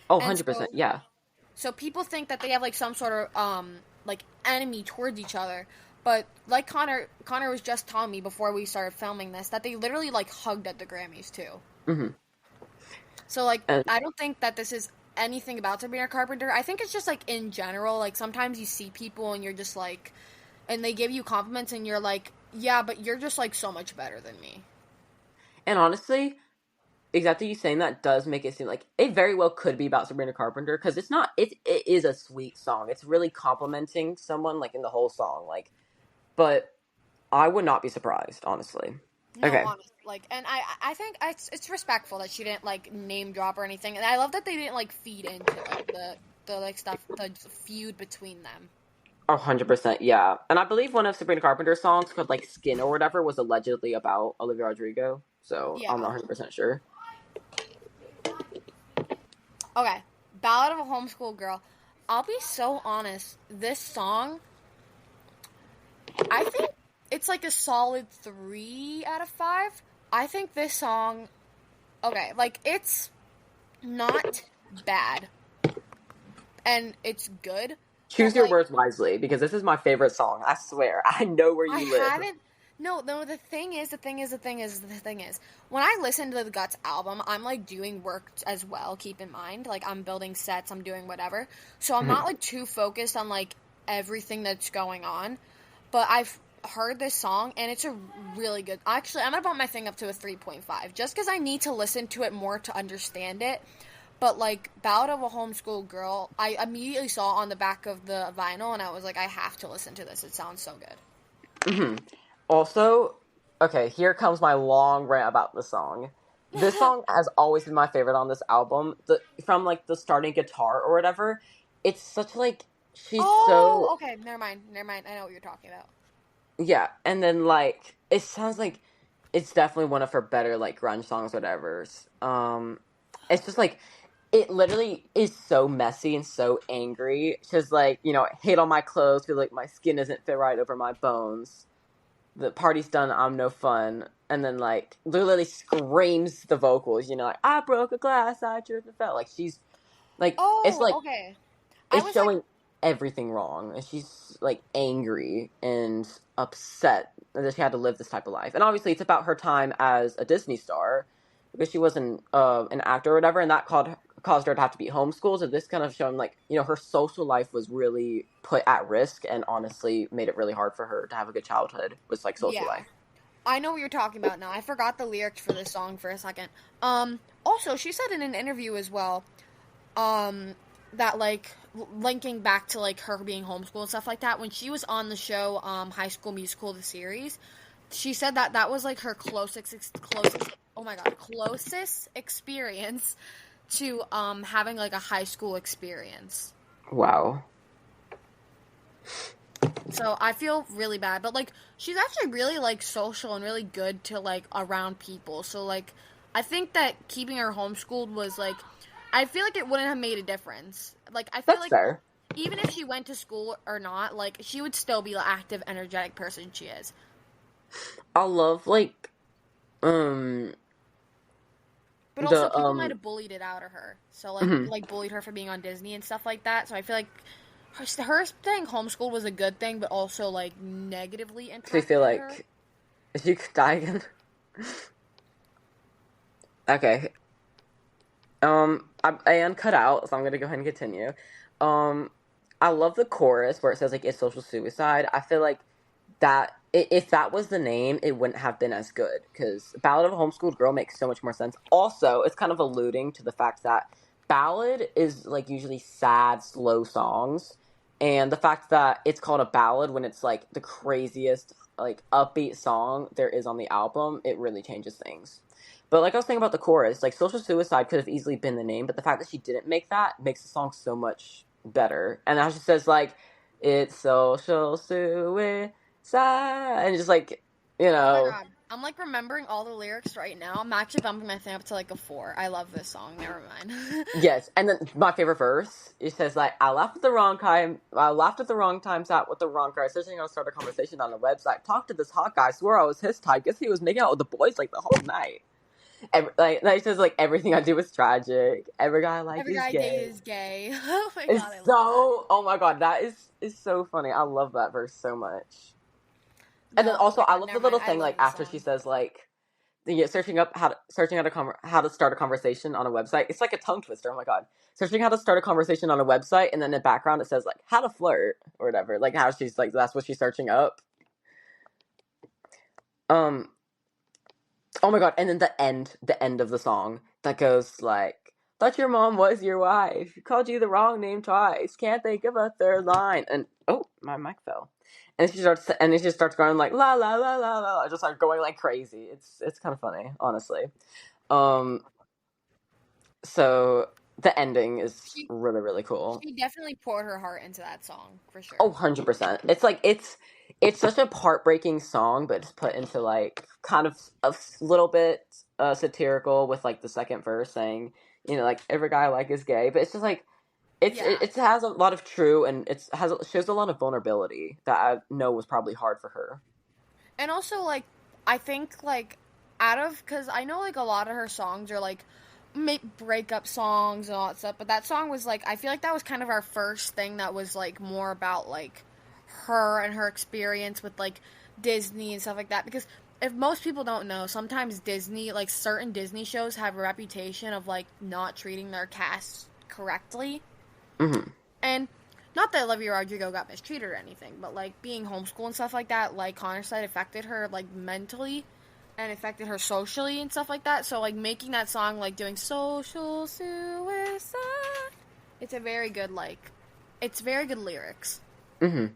Oh, And 100%. Yeah. so people think that they have like some sort of like enemy towards each other, but like Connor was just telling me before we started filming this that they literally like hugged at the Grammys too. Mm-hmm. So like And I don't think that this is anything about Sabrina Carpenter. I think it's just like in general, like sometimes you see people and you're just like, and they give you compliments and you're like, yeah, but you're just like so much better than me. and honestly, exactly you saying that does make it seem like it very well could be about Sabrina Carpenter because it's not. It is a sweet song. It's really complimenting someone like in the whole song. Like, but I would not be surprised, honestly. No, Okay. honestly, like, and I think it's respectful that she didn't like name drop or anything, and I love that they didn't like feed into like the like stuff, the feud between them. 100%, yeah. And I believe one of Sabrina Carpenter's songs called like Skin or whatever was allegedly about Olivia Rodrigo. So I'm not Yeah. 100% sure. Okay. Ballad of a Homeschool Girl. I'll be so honest. This song, I think it's like a solid 3 out of 5. I think this song, okay, like it's not bad and it's good, Choose but your like words wisely because this is my favorite song. I swear. I know where I you live. haven't. No, no, the thing is, when I listen to the Guts album, I'm like doing work as well, keep in mind. Like I'm building sets, I'm doing whatever. So I'm not Mhm. like too focused on like everything that's going on. But I've heard this song and it's a really good. Actually, I'm gonna bump my thing up to a 3.5 just because I need to listen to it more to understand it. But like Ballad of a Homeschool Girl, I immediately saw on the back of the vinyl and I was like, I have to listen to this. It sounds so good. Mhm. Also, okay, here comes my long rant about the song. This song has always been my favorite on this album. From like the starting guitar or whatever, it's such like she's Oh, so okay. Never mind. Never mind. I know what you're talking about. yeah, and then like it sounds like it's definitely one of her better like grunge songs, whatever. It's just like it literally is so messy and so angry. She's like, hate on my clothes, feel like my skin isn't fit right over my bones. The party's done, I'm no fun. And then like literally screams the vocals, like I broke a glass, I tripped and fell. Like she's it's Oh, like okay. I it's was like, showing everything wrong, and she's like angry and upset that she had to live this type of life. And obviously it's about her time as a Disney star, because she was an actor or whatever, and that caused her to have to be homeschooled. So this kind of showing like her social life was really put at risk, and honestly made it really hard for her to have a good childhood with like social yeah. life. I know what you're talking about now. I forgot the lyrics for this song for a second. Also, she said in an interview as well, that like linking back to like her being homeschooled and stuff like that. When she was on the show, High School Musical the series, she said that that was like her closest. Oh my god, closest experience to having like a high school experience. Wow. So I feel really bad, but like she's actually really like social and really good to like around people. So like I think that keeping her homeschooled was like I feel like it wouldn't have made a difference. Like I feel That's like fair. even if she went to school or not, like she would still be the active, energetic person she is. I love like um But also the people might have bullied it out of her. So like mhm. like bullied her for being on Disney and stuff like that. So I feel like her staying homeschooled was a good thing, but also like negatively So you feel impacted her. like if you could die again. Okay. I uncut out, so I'm gonna go ahead and continue. Um, I love the chorus where it says like it's social suicide. I feel like if that was the name, it wouldn't have been as good, because Ballad of a Homeschooled Girl makes so much more sense. Also, it's kind of alluding to the fact that ballad is like usually sad, slow songs, and the fact that it's called a ballad when it's like the craziest like upbeat song there is on the album, it really changes things. But like I was saying about the chorus, like social suicide could have easily been the name, but the fact that she didn't make that makes the song so much better. And now she says like it's social suicide, and just like you Oh my know god. I'm like remembering all the lyrics right now. I'm actually bumping my thing up to like a 4. I love this song. Never mind. yes. And then my favorite verse, it says like I laughed at the wrong time, I laughed at the wrong time, sat with the wrong guy, searching to start a conversation on the website, talked to this hot guy, swore I was his type, guess he was making out with the boys like the whole night. Like says like everything I do is tragic. Every guy I like Every is guy I date gay. is gay. Oh my It's god, I love that. so oh my god, that is so funny. I love that verse so much. And then No, oh also my I god, love the never mind. little I thing love like this after she song. says like how to start a conversation on a website. It's like a tongue twister. Oh my god, searching how to start a conversation on a website, and then in the background it says like how to flirt or whatever. Like how she's like that's what she's searching up. Um, Oh my god, and then the end of the song that goes like, thought your mom was your wife. Called you the wrong name twice. Can't think of a third line. And oh, my mic fell. And then she starts going like la la la la la, just like going like crazy. It's kind of funny, honestly. Um, so the ending is She really really cool. she definitely poured her heart into that song for sure. Oh, 100%. It's like it's such a heartbreaking song, but it's put into like kind of a little bit satirical with like the second verse saying, like every guy I like is gay, but it's just like Yeah. it has a lot of true, and shows a lot of vulnerability that I know was probably hard for her. And also like I think like out of cuz I know like a lot of her songs are like breakup songs and all that stuff, but that song was like I feel like that was kind of our first thing that was like more about like her and her experience with like Disney and stuff like that, because if most people don't know, sometimes Disney, like certain Disney shows have a reputation of like not treating their cast correctly. Mm-hmm. And not that Olivia Rodrigo got mistreated or anything, but like being homeschooled and stuff like that, like Connor said, affected her like mentally and affected her socially and stuff like that. So like making that song, like doing social suicide, it's a very good it's very good lyrics. Mm-hmm.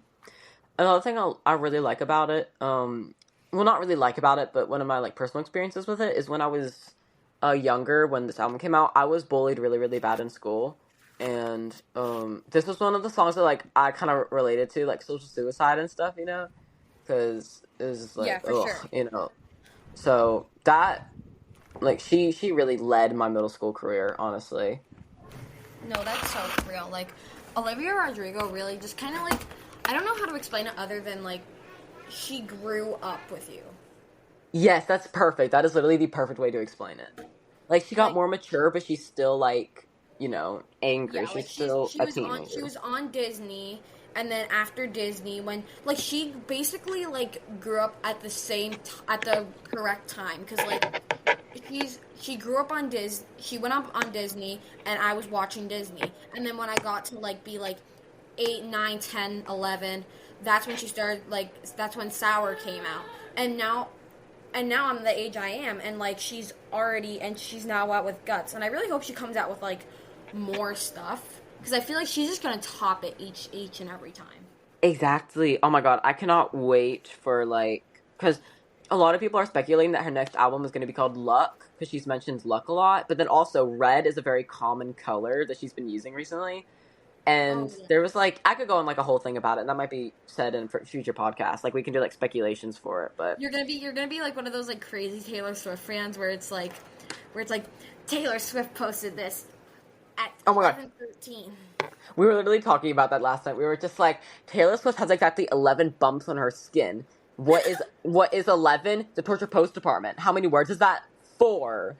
Another thing I really like about it, well, not really like about it, but one of my like personal experiences with it is when I was younger, when this album came out, I was bullied really, really bad in school, and this was one of the songs that like I kind of related to, like social suicide and stuff, you know, because it was just Yeah, like, for ugh, sure. you know. So that like she really led my middle school career, honestly. No, that's so real. Like, Olivia Rodrigo really just kind of like, I don't know how to explain it other than like, she grew up with you. Yes, that's perfect. That is literally the perfect way to explain it. Like she got Like, more mature, but she's still like, you know, angry. yeah, like She's still a she teenager. was on Disney, and then after Disney, when like she basically like grew up at the at the correct time, because like she grew up on she went up on Disney, and I was watching Disney, and then when I got to like be like 8, 9, 10, 11, that's when she started like that's when Sour came out, and now I'm the age I am, and like she's now out with Guts, and I really hope she comes out with like more stuff, because I feel like she's just gonna top it each and every time. Exactly. Oh my god, I cannot wait for like because a lot of people are speculating that her next album is going to be called Luck because she's mentioned luck a lot, but then also red is a very common color that she's been using recently. Oh And yeah. there was like I could go on like a whole thing about it, and that might be said in future podcasts. Like we can do like speculations for it, but You're gonna be like one of those like crazy Taylor Swift fans where it's like Taylor Swift posted this at oh my god, 11:13. we were literally talking about that last night. We were just like, Taylor Swift has exactly 11 bumps on her skin. What is 11? The torture post department. How many words is that? 4.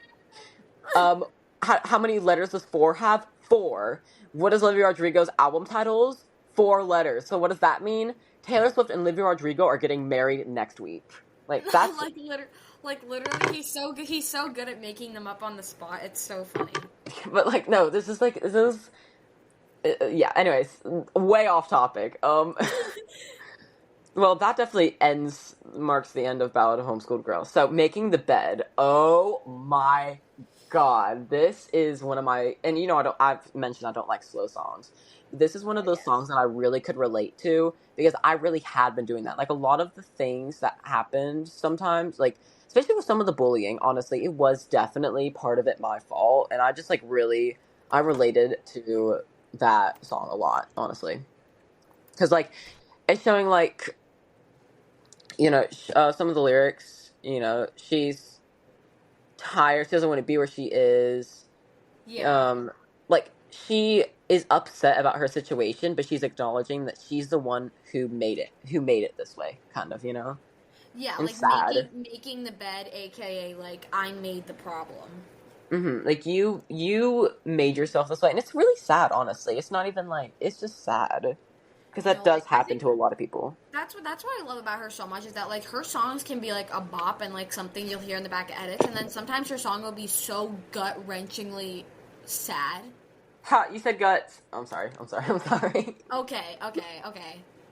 How many letters does 4 have? 4. What is Olivia Rodrigo's album titles? 4 letters. So what does that mean? Taylor Swift and Olivia Rodrigo are getting married next week. Like that's Literally, he's so good at making them up on the spot. It's so funny. but like no, this is yeah, anyways, way off topic. Well, that definitely marks the end of Ballad of Homeschooled Girl. So, Making the Bed. Oh my god. This is one of my, and you know, I've mentioned I don't like slow songs. This is one of those songs that I really could relate to because I really had been doing that. Like, a lot of the things that happened sometimes, like, especially with some of the bullying, honestly, it was definitely part of it my fault. And I just, like, really, I related to that song a lot, honestly. Because, like, it's showing, like, you know, some of the lyrics, you know, she's tired. She doesn't want to be where she is. Yeah. Like, she is upset about her situation, but she's acknowledging that she's the one who made it this way, kind of, you know? Yeah, And like sad. making the bed, aka like I made the problem. Mm-hmm. Like, you made yourself this way. And it's really sad, honestly. It's not even, like, it's just sad. Because that No, like does I happen think to a lot of people. that's what I love about her so much, is that like her songs can be like a bop and like something you'll hear in the back of edits, and then sometimes her song will be so gut wrenchingly sad. Ha, you said guts. I'm sorry. I'm sorry. Okay.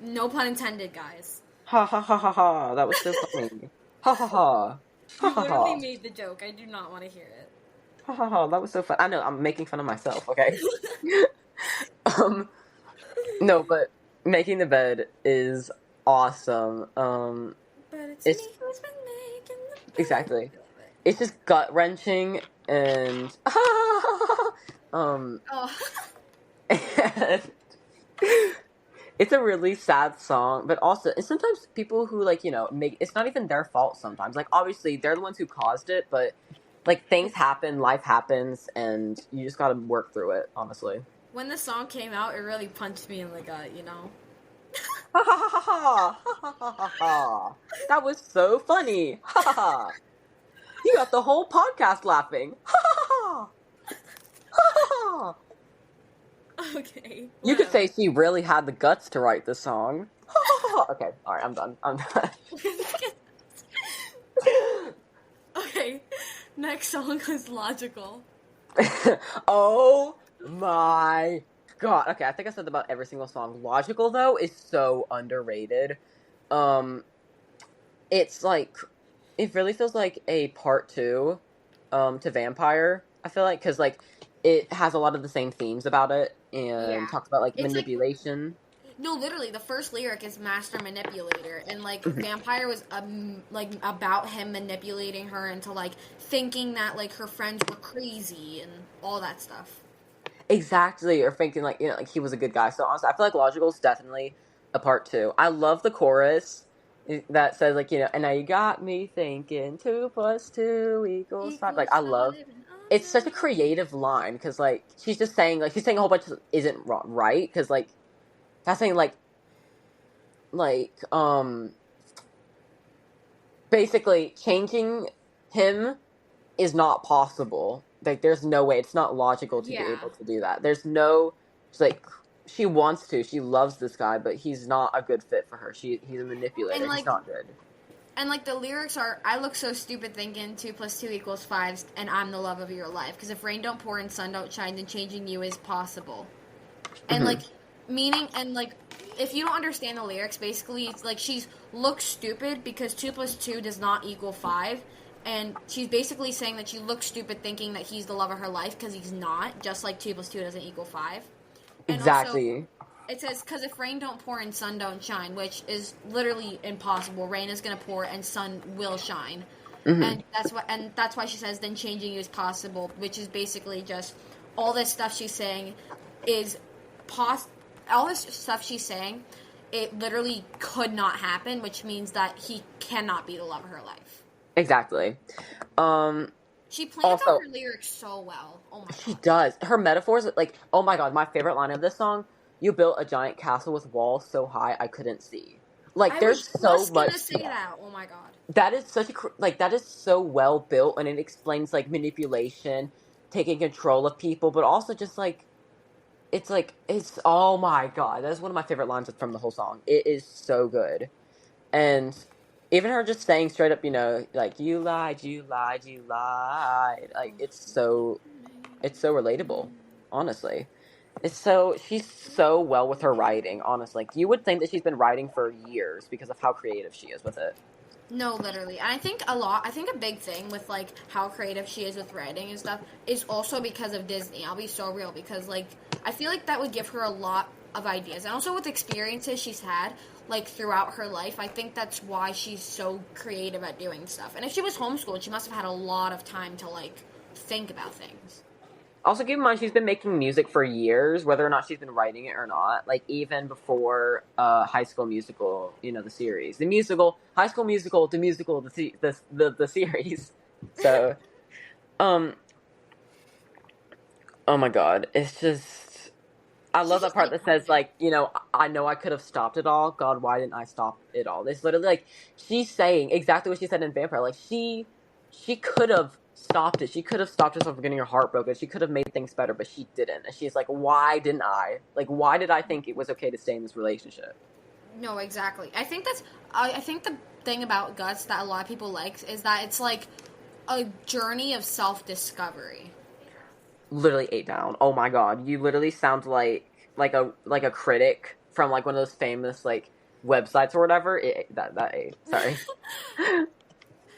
No pun intended, guys. Ha ha ha ha ha. That was so funny. Ha ha ha. Ha You ha literally ha. made the joke. I do not want to hear it. Ha ha ha. That was so fun. I know, I'm making fun of myself, okay? um, no, but making the bed is awesome. But it's me It's who's been making the exactly. bed. It's just gut wrenching and um Oh. and it's a really sad song, but also and sometimes people who like, you know, make it's not even their fault sometimes. Like obviously they're the ones who caused it, but like things happen, life happens, and you just gotta work through it, honestly. When the song came out, it really punched me in the gut, you know? Ha ha ha ha ha ha ha ha. That was so funny. Ha ha ha. You got the whole podcast laughing. Ha ha ha. Ha ha ha. Okay. You could Whatever. say she really had the guts to write this song. Ha ha Okay, alright, I'm done. I'm done. Okay, next song is Logical. Oh my god. Okay, I think I said about every single song. Logical, though, is so underrated. Um, it's like, it really feels like a part two, to Vampire, I feel like, because, like, it has a lot of the same themes about it, and Yeah. talks about, like, It's like, manipulation. no, literally, the first lyric is Master Manipulator, and, like, Mhm. Vampire was, like, about him manipulating her into, like, thinking that, like, her friends were crazy and all that stuff. Exactly, or thinking, like, like, he was a good guy. So, honestly, I feel like Logical is definitely a part two. I love the chorus that says, like, and now you got me thinking 2 + 2 = 5. Like, Equals I 5 love and it's such a up. creative line, because, like, she's saying a whole bunch of isn't right, because, like, that's saying, like, basically changing him is not possible. Like, there's no way. It's not logical to be Yeah. able to do that. There's no, she's like, she wants to. She loves this guy, but he's not a good fit for her. He's a And, manipulator. He's like, not good. the lyrics are, I look so stupid thinking 2 + 2 = 5, and I'm the love of your life. Because if rain don't pour and sun don't shine, then changing you is possible. And, Hmm. like, meaning, and, like, if you don't understand the lyrics, basically, it's like she's looks stupid because 2 + 2 does not equal 5. And she's basically saying that she looks stupid thinking that he's the love of her life because he's not, just like 2 + 2 doesn't equal 5. And also, Exactly. it says, because if rain don't pour and sun don't shine, which is literally impossible. Rain is going to pour and sun will shine. Hmm. And that's why she says then changing you is possible, which is basically just all this stuff she's saying is all this stuff she's saying, it literally could not happen, which means that he cannot be the love of her life. Exactly. Um. She plans out Also, her lyrics so well. Oh my she god. does. Her metaphors, like, oh my god, my favorite line of this song: "You built a giant castle with walls so high I couldn't see." Like, I there's was so just much gonna to say that. that. Oh my god. That is such a like, that is so well built, and it explains, like, manipulation, taking control of people, but also just it's oh my god, that's one of my favorite lines from the whole song. It is so good. And even her just saying straight up, like, you lied, you lied, you lied, like, it's so relatable, honestly. She's so well with her writing, honestly. Like, you would think that she's been writing for years because of how creative she is with it. No, literally. And I think a big thing with, like, how creative she is with writing and stuff is also because of Disney. I'll be so real because, like, I feel like that would give her a lot of ideas. And also with experiences she's had, like, throughout her life, I think that's why she's so creative at doing stuff. And if she was homeschooled, she must have had a lot of time to, like, think about things. Also, keep in mind she's been making music for years, whether or not she's been writing it or not. Like, even before High School Musical, the series, the musical, High School Musical, the musical, the series. So, um, oh my god, it's just, I She's love that just part that says, iconic. like, I know I could have stopped it all. God, why didn't I stop it all? It's literally like she's saying exactly what she said in Vampire. Like, she could have stopped it. She could have stopped herself from getting her heart broken. She could have made things better, but she didn't. And she's like, why didn't I? Like, why did I think it was okay to stay in this relationship? No, exactly. I think the thing about Guts that a lot of people like is that it's like a journey of self-discovery. Literally ate down. Oh my god, you literally sound like a critic from, like, one of those famous, like, websites or whatever. That ate. Sorry.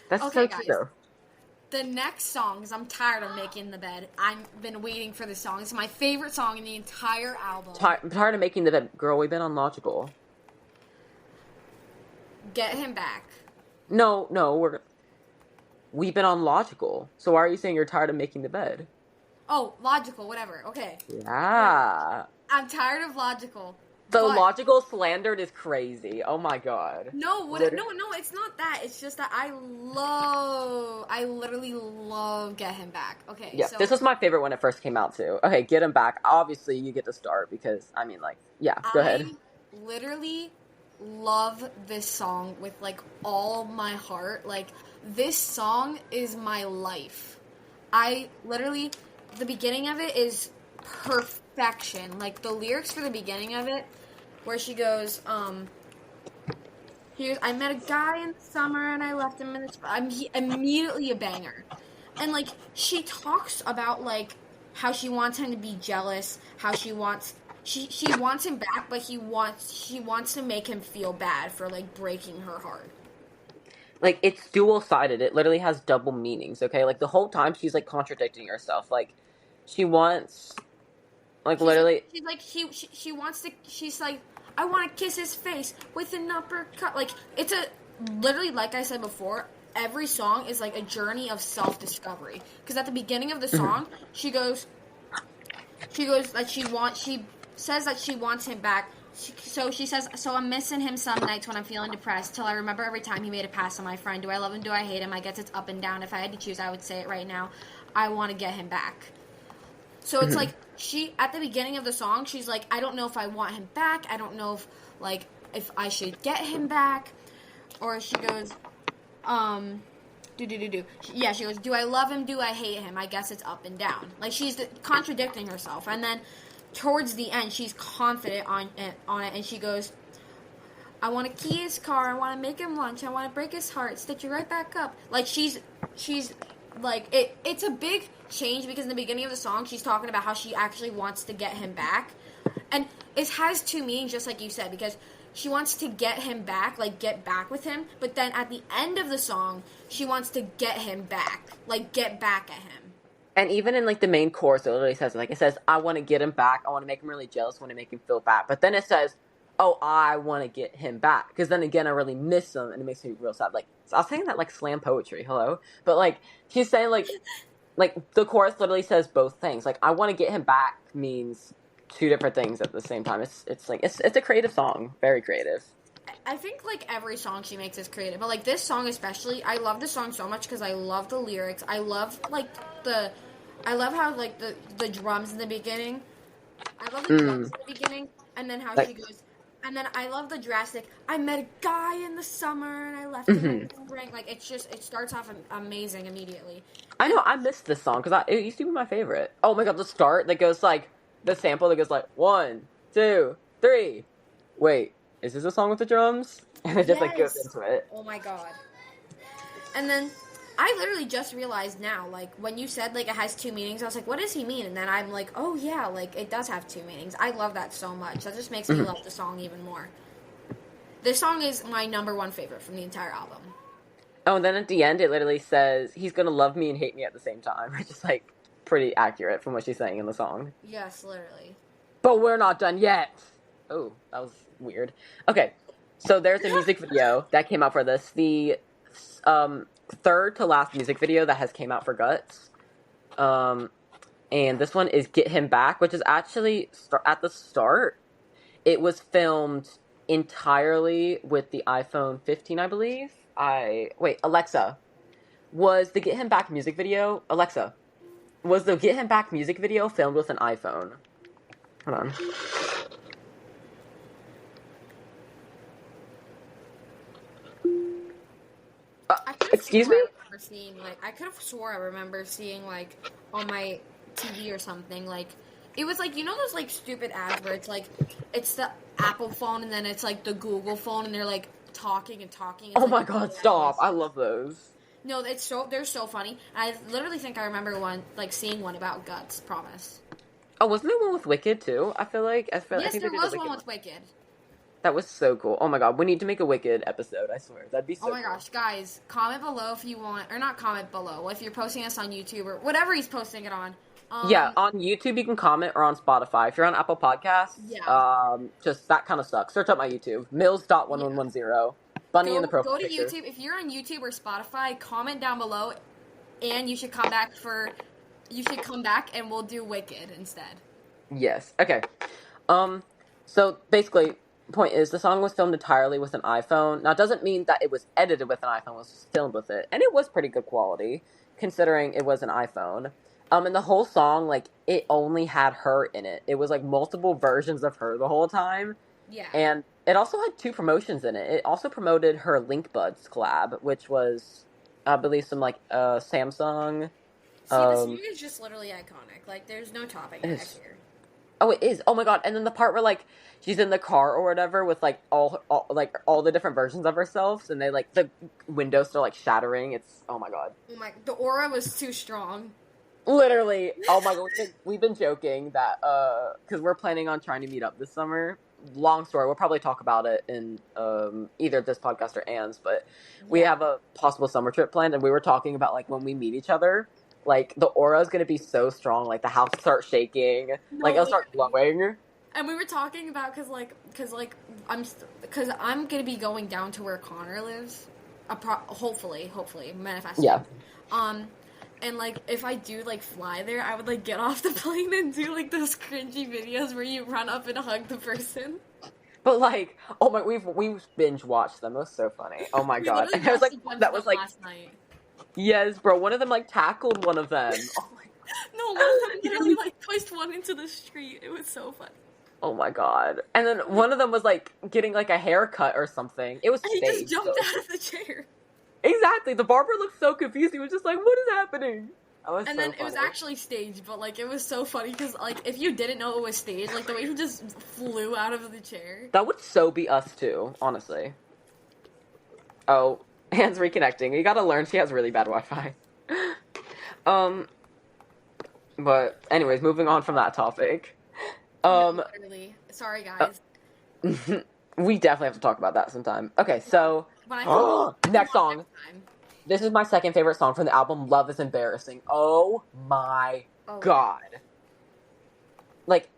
That's Okay, so true guys. though. The next song, because I'm tired of making the bed. I've been waiting for this song. It's my favorite song in the entire album. I'm tired of making the bed. Girl, we've been on Logical. Get Him Back. No, no, we've been on Logical. So why are you saying you're tired of making the bed? Oh, Logical, whatever. Okay. Whatever. Yeah. I'm tired of Logical. So But Logical slandered is crazy. Oh my god. no, Liter- no, it's not that. It's just that I literally love Get Him Back. Okay, Yeah, so this was my favorite when it first came out too. Okay, get him back. Obviously, you get to start because, I mean, like, yeah, go ahead. I literally love this song with, like, all my heart. Like, this song is my life. I literally, the beginning of it is perfection. Like, the lyrics for the beginning of it, where she goes, He goes, I met a guy in the summer and I left him in the immediately a banger. And like she talks about like how she wants him to be jealous, how she wants him back, but she wants to make him feel bad for like breaking her heart. Like, it's dual-sided. It literally has double meanings, okay? Like, the whole time she's, like, contradicting herself. Like, she wants, like, literally... She wants to, she's like, I want to kiss his face with an uppercut. Like, it's literally, like I said before, every song is like a journey of self-discovery. Because at the beginning of the song, she says that she wants him back. She says, so I'm missing him some nights when I'm feeling depressed, till I remember every time he made a pass on my friend. Do I love him? Do I hate him? I guess it's up and down. If I had to choose, I would say it right now. I want to get him back. So it's like, at the beginning of the song, she's like, I don't know if I want him back. I don't know if I should get him back. Or she goes, yeah, she goes, do I love him? Do I hate him? I guess it's up and down. Like, she's contradicting herself. And then towards the end, she's confident on it, and she goes, I want to key his car, I want to make him lunch, I want to break his heart, stitch it right back up. Like, she's like, it's a big change, because in the beginning of the song, she's talking about how she actually wants to get him back. And it has two meanings, just like you said, because she wants to get him back, like, get back with him, but then at the end of the song, she wants to get him back, like, get back at him. And even in, like, the main chorus, it literally says, like, it says, I want to get him back, I want to make him really jealous, I want to make him feel bad. But then it says, oh, I want to get him back. Because then again, I really miss him, and it makes me real sad. Like, I was saying that, like, slam poetry, hello? But, like, she's saying, like, the chorus literally says both things. Like, I want to get him back means two different things at the same time. It's like, it's a creative song. Very creative. I think, like, every song she makes is creative. But, like, this song especially, I love this song so much because I love the lyrics. I love, like, I love how, like, the drums in the beginning. I love the drums in the beginning. And then how she goes, and then I love the drastic, I met a guy in the summer and I left him in the spring. Like, it's just, it starts off amazing immediately. I know, I missed this song because it used to be my favorite. Oh my god, the start that goes, like, the sample that goes, like, 1, 2, 3. Wait, is this a song with the drums? And it just, like, goes into it. Oh my god. And then, I literally just realized now, like, when you said, like, it has two meanings, I was like, what does he mean? And then I'm like, oh yeah, like, it does have two meanings. I love that so much. That just makes me love the song even more. This song is my number one favorite from the entire album. Oh, and then at the end, it literally says, he's gonna love me and hate me at the same time. Which is, like, pretty accurate from what she's saying in the song. Yes, literally. But we're not done yet! Oh, that was weird. Okay, so there's a music video that came out for this. The, third to last music video that has came out for Guts. And this one is Get Him Back, which is actually, at the start, it was filmed entirely with the iPhone 15, I believe. Alexa, was the Get Him Back music video, was the Get Him Back music video filmed with an iPhone? Hold on. Excuse me? I could have swore I remember seeing, like, on my TV or something, like, it was, like, you know those, like, stupid ads where it's, like, it's the Apple phone and then it's, like, the Google phone and they're, like, talking and talking. It's, oh my god, stop. I love those. No, they're so funny. I literally think I remember seeing one about Guts, promise. Oh, wasn't there one with Wicked, too? Yes, there was one with Wicked. That was so cool. Oh my god, we need to make a Wicked episode, I swear. That'd be so cool. Oh my gosh, guys, comment below if you want, or not comment below, if you're posting us on YouTube or whatever he's posting it on. Yeah, on YouTube you can comment, or on Spotify. If you're on Apple Podcasts, just that kind of sucks. Search up my YouTube, mills.1110. Bunny in the profile picture. Go to YouTube. If you're on YouTube or Spotify, comment down below, and you should come back and we'll do Wicked instead. Yes. Okay. So basically, point is, the song was filmed entirely with an iPhone. Now, it doesn't mean that it was edited with an iPhone. It was filmed with it. And it was pretty good quality, considering it was an iPhone. And the whole song, like, it only had her in it. It was, like, multiple versions of her the whole time. Yeah. And it also had two promotions in it. It also promoted her Link Buds collab, which was, I believe, some, like, Samsung. See, the song is just literally iconic. Like, there's no topping it here. Oh, it is. Oh my god! And then the part where like she's in the car or whatever with like all the different versions of herself, and they like the windows start like shattering. It's oh my god. Oh my, the aura was too strong. Literally, oh my god, we've been joking that because we're planning on trying to meet up this summer. Long story, we'll probably talk about it in either this podcast or Anne's, but we have a possible summer trip planned, and we were talking about like when we meet each other, like the aura is gonna be so strong, like the house starts shaking, No, like it'll start glowing. And we were talking about because I'm gonna be going down to where Connor lives, hopefully manifesting. Yeah. And like if I do like fly there, I would like get off the plane and do like those cringy videos where you run up and hug the person. But like, oh my, we've binge watched them. It was so funny. Oh my god, and there was like that was like last night. Yes, bro. One of them like tackled one of them. Oh my god. No, one of them literally like pushed one into the street. It was so funny. Oh my god. And then one of them was like getting like a haircut or something. It was And he staged, just jumped though. out of the chair. Exactly. The barber looked so confused. He was just like, "What is happening?" And then it was actually staged, but like it was so funny because like if you didn't know it was staged, like the way he just flew out of the chair. That would so be us too, honestly. Oh, Anne's reconnecting. You gotta learn she has really bad Wi-Fi. But anyways, moving on from that topic. Literally. Sorry, guys. We definitely have to talk about that sometime. Okay, so next song. This is my second favorite song from the album Love is Embarrassing. Oh my god. Like,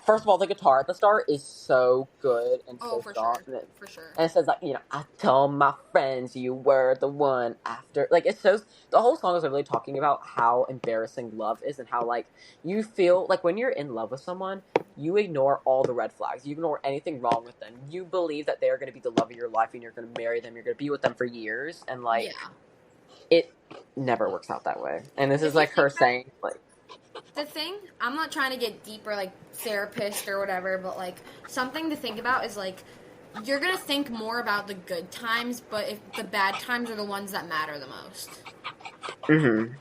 first of all, the guitar at the start is so good and so soft. Sure. For sure. And it says, like, you know, I told my friends you were the one after. Like, it shows, the whole song is really talking about how embarrassing love is and how, like, you feel, like, when you're in love with someone, you ignore all the red flags. You ignore anything wrong with them. You believe that they're going to be the love of your life and you're going to marry them. You're going to be with them for years. And, like, it never works out that way. And this is, like, her saying, like, the thing, I'm not trying to get deep or, like, therapist or whatever, but, like, something to think about is, like, you're gonna think more about the good times, but if the bad times are the ones that matter the most. Mm-hmm.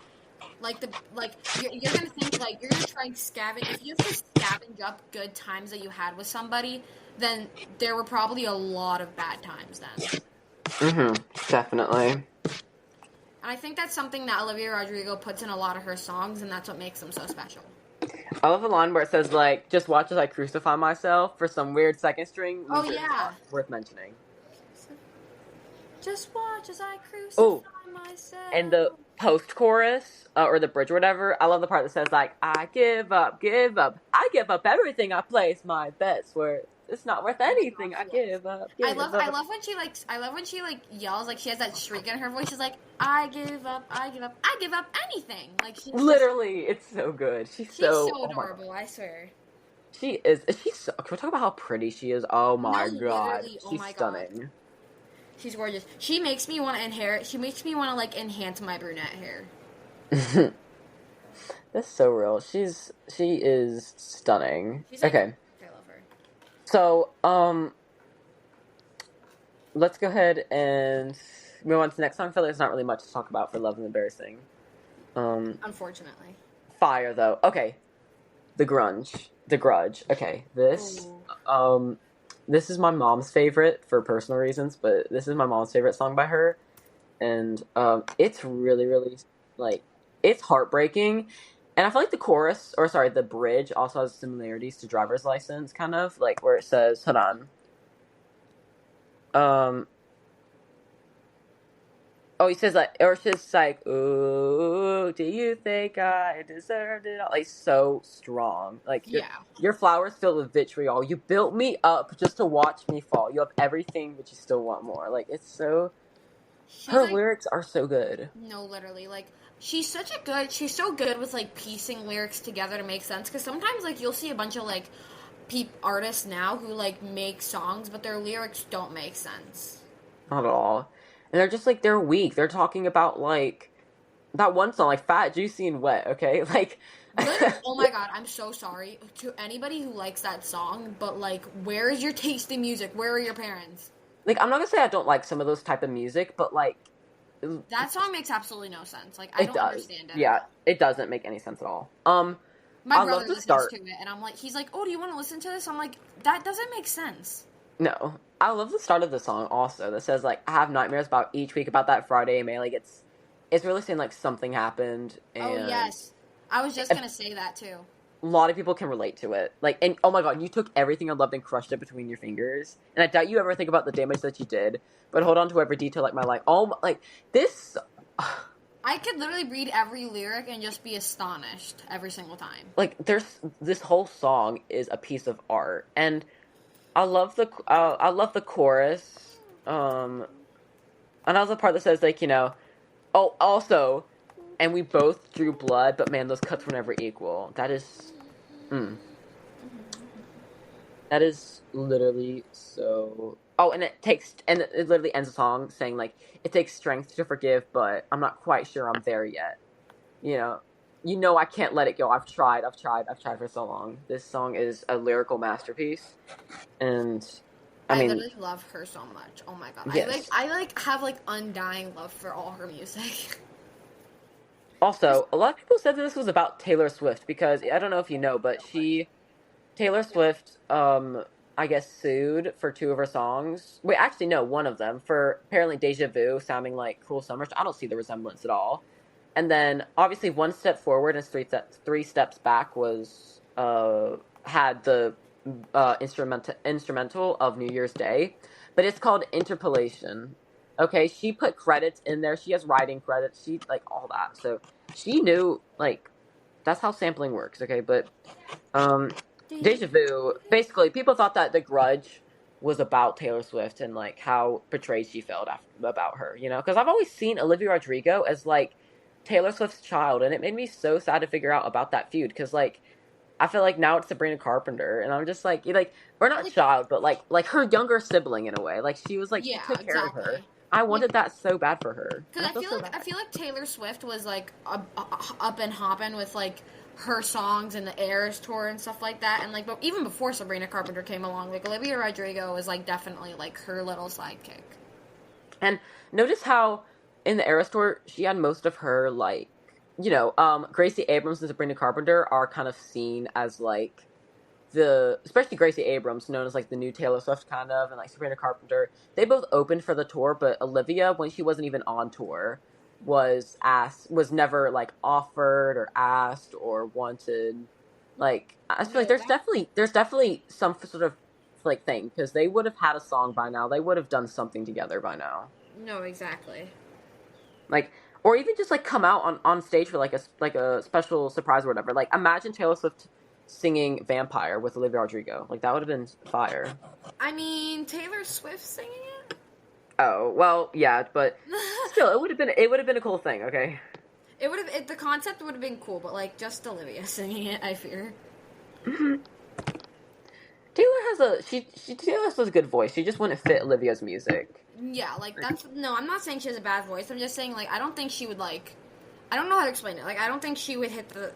You're gonna think, like, you're gonna try and scavenge, if you have to scavenge up good times that you had with somebody, then there were probably a lot of bad times then. Mm-hmm. Definitely. And I think that's something that Olivia Rodrigo puts in a lot of her songs, and that's what makes them so special. I love the line where it says, like, just watch as I crucify myself for some weird second string. Oh, yeah. Worth mentioning. Just watch as I crucify myself. And the post-chorus, or the bridge or whatever, I love the part that says, like, I give up. I give up everything I place my bets where it's not worth anything. I give up. I love when she yells, like she has that shriek in her voice. She's like, I give up anything. Like she's literally, it's so good. She's so adorable. I swear. She is. She's so. Can we talk about how pretty she is? Oh my god, she's stunning. God. She's gorgeous. She makes me want to inherit. She makes me want to like enhance my brunette hair. That's so real. She is stunning. She's like, okay. So, let's go ahead and move on to the next song. I feel like there's not really much to talk about for Love and Embarrassing. Unfortunately. Fire, though. Okay. The Grudge. Okay. This is my mom's favorite for personal reasons, but this is my mom's favorite song by her. And, it's really, really, like, it's heartbreaking. And I feel like the bridge also has similarities to Driver's License, kind of, like, where it says, hold on. He says, like, or it's just like, ooh, do you think I deserved it all? Like, so strong. Like, your flowers filled with vitriol. You built me up just to watch me fall. You have everything, but you still want more. Like, it's so... Her lyrics are so good. No, literally, like... She's so good with, like, piecing lyrics together to make sense, because sometimes, like, you'll see a bunch of, like, artists now who, like, make songs, but their lyrics don't make sense. Not at all. And they're just, like, they're weak. They're talking about, like, that one song, like, Fat, Juicy, and Wet, okay? Like... Oh my god, I'm so sorry to anybody who likes that song, but, like, where is your taste in music? Where are your parents? Like, I'm not gonna say I don't like some of those type of music, but, like... That song makes absolutely no sense. Like, I don't understand it. Yeah, it doesn't make any sense at all. My I brother love the listens start. to it, and I'm like, he's like, "Oh, do you want to listen to this?" I'm like, "That doesn't make sense." No, I love the start of the song also. That says like I have nightmares about each week about that Friday, man. Like it's really saying like something happened, Oh and yes, I was just a gonna say that too. lot of people can relate to it. Like, and oh my god, you took everything I loved and crushed it between your fingers. And I doubt you ever think about the damage that you did, but hold on to every detail like my life. Like this. I could literally read every lyric and just be astonished every single time. Like there's this whole song is a piece of art, and I love the chorus. And I love the part that says like oh also, and we both drew blood, but man, those cuts were never equal. Mm, that is literally so. Oh, and it literally ends the song saying like it takes strength to forgive, but I'm not quite sure I'm there yet. You know, I can't let it go. I've tried for so long. This song is a lyrical masterpiece, and I I mean, literally love her so much. Oh my god, yes. I like have like undying love for all her music. Also, a lot of people said that this was about Taylor Swift because I don't know if you know, but Taylor Swift, I guess sued for two of her songs. Wait, actually, no, one of them for apparently "Deja Vu" sounding like "Cruel Summer." I don't see the resemblance at all. And then obviously one step forward and three steps back was had the instrumental of New Year's Day, but it's called Interpolation. Okay, she put credits in there. She has writing credits. She like all that. So she knew like that's how sampling works. Okay, but um, Deja Vu. Basically, people thought that The Grudge was about Taylor Swift and like how betrayed she felt about her. Because I've always seen Olivia Rodrigo as like Taylor Swift's child, and it made me so sad to figure out about that feud. Because like I feel like now it's Sabrina Carpenter, and I'm just like, we're not Like, child, but like her younger sibling in a way. Like she was like she yeah, took care of her. exactly. I Like, wanted that so bad for her, and because I feel so I bad. feel like Taylor Swift was like up and hopping with like her songs and the Eras tour and stuff like that, and like but even before Sabrina Carpenter came along, like Olivia Rodrigo was like definitely like her little sidekick. And notice how in the Era Store she had most of her like Gracie Abrams and Sabrina Carpenter are kind of seen as like especially Gracie Abrams, known as like the new Taylor Swift kind of, and like Sabrina Carpenter, they both opened for the tour, but Olivia, when she wasn't even on tour, was never like offered or asked or wanted. Like I feel like No, there's definitely some sort of like thing because they would have had a song by now. They would have done something together by now. no, exactly. Like or even just like come out on stage for like a special surprise or whatever. Like imagine Taylor Swift singing Vampire with Olivia Rodrigo. Like that would have been fire. I mean, Taylor Swift singing it. Oh, well, yeah, but still it would have been a cool thing, okay? It would have the concept would have been cool, but like just Olivia singing it, I fear. Taylor has a good voice. She just wouldn't fit Olivia's music. Yeah, like that's no. I'm not saying she has a bad voice. I'm just saying like I don't think she would like. I don't know how to explain it. Like I don't think she would hit the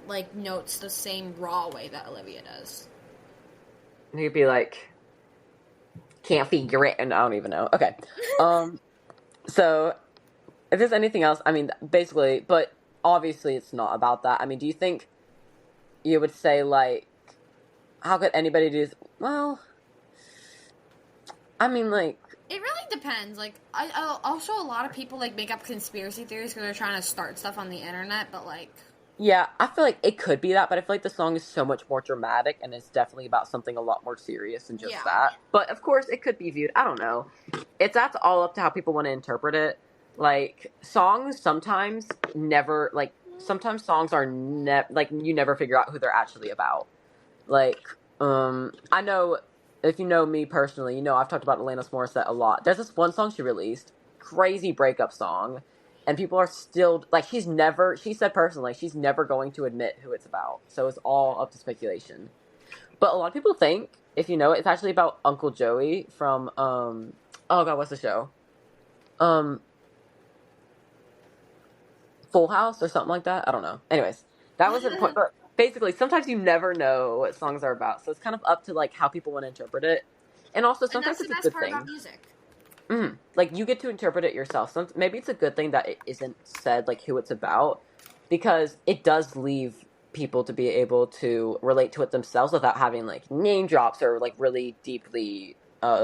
like notes the same raw way that Olivia does. He'd be like, can't figure it, and I don't even know. Okay. So if there's anything else, I mean, basically, but obviously it's not about that. I mean, do you think you would say like, how could anybody do? Well, I mean, like, It really depends. Like I also a lot of people like make up conspiracy theories because they're trying to start stuff on the internet, but like yeah, I feel like it could be that, but I feel like the song is so much more dramatic and it's definitely about something a lot more serious than just yeah. that. But of course, it could be viewed. I don't know. That's all up to how people want to interpret it. Like songs sometimes never like sometimes songs are like you never figure out who they're actually about. Like I know if you know me personally, I've talked about Alanis Morissette a lot. There's this one song she released, crazy breakup song, and people are still like she said personally she's never going to admit who it's about. So it's all up to speculation. But a lot of people think, if you know it, it's actually about Uncle Joey from oh god, what's the show? Um Full House or something like that. I don't know. Anyways, that wasn't the point. But basically, sometimes you never know what songs are about, so it's kind of up to like how people want to interpret it. And also, And sometimes that's the it's a best good part about thing. music. Like you get to interpret it yourself. Maybe it's a good thing that it isn't said like who it's about, because it does leave people to be able to relate to it themselves without having like name drops or like really deeply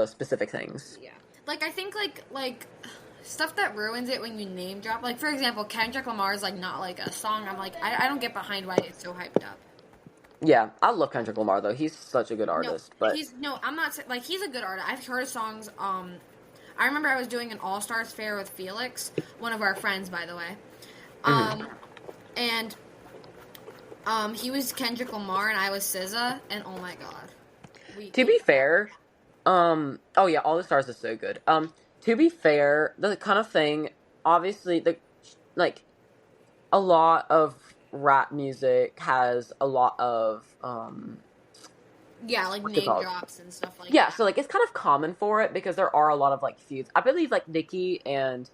specific things. Yeah. Like, I think, like, stuff that ruins it when you name drop. Like, for example, Kendrick Lamar is, like, not, like, a song. I'm like, I don't get behind why it's so hyped up. Yeah, I love Kendrick Lamar though. He's such a good No, artist. But I'm not, like, he's a good artist. I've heard his songs, I remember I was doing an All-Stars fair with Felix, one of our friends, by the way. And, he was Kendrick Lamar and I was SZA, and oh my god. To be fair, oh yeah, All the Stars is so good. To be fair, the kind of thing, obviously, like, a lot of rap music has a lot of, yeah, like name drops and stuff like that. Yeah, so, like, it's kind of common for it because there are a lot of, like, feuds. I believe, like, Nicki and,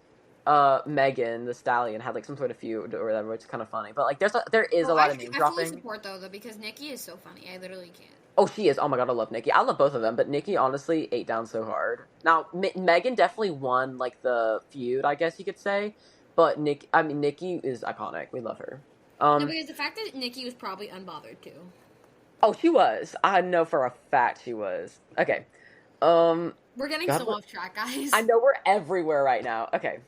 Megan Thee Stallion had, like, some sort of feud or whatever, which is kind of funny. But, like, there is a lot of name dropping. I fully support, though, because Nicki is so funny. I literally can't. Oh, she is. Oh my god, I love Nicki. I love both of them, but Nicki honestly ate down so hard. Now, Megan definitely won, like, the feud, I guess you could say. But Nicki is iconic. We love her. No, because the fact that Nicki was probably unbothered, too. Oh, she was. I know for a fact she was. Okay. We're getting so off track, guys. I know we're everywhere right now. Okay.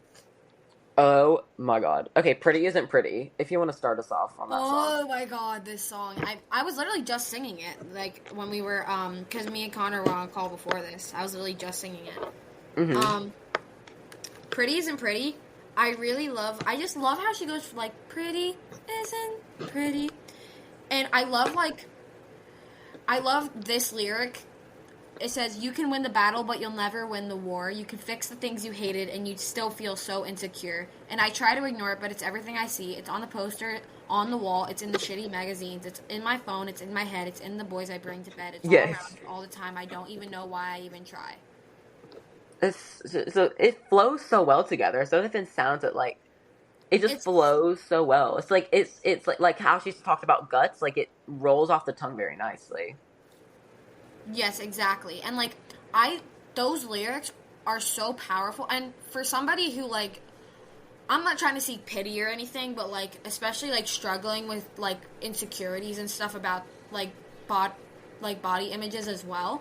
Oh my god. Okay, Pretty Isn't Pretty. If you want to start us off on that song. Oh my god, this song. I was literally just singing it. Like, when we were, because me and Connor were on a call before this. I was literally just singing it. Pretty Isn't Pretty. I just love how she goes, like, pretty isn't pretty. And I love this lyric. It says, you can win the battle, but you'll never win the war. You can fix the things you hated, and you'd still feel so insecure. And I try to ignore it, but it's everything I see. It's on the poster, on the wall. It's in the shitty magazines. It's in my phone. It's in my head. It's in the boys I bring to bed. It's all around all the time. I don't even know why I even try. So it flows so well together. So it even sounds like it just flows so well. It's like it's like how she's talked about guts. Like, it rolls off the tongue very nicely. Yes, exactly. And, like, those lyrics are so powerful. And for somebody who, like, I'm not trying to seek pity or anything, but, like, especially, like, struggling with, like, insecurities and stuff about, like, body images as well.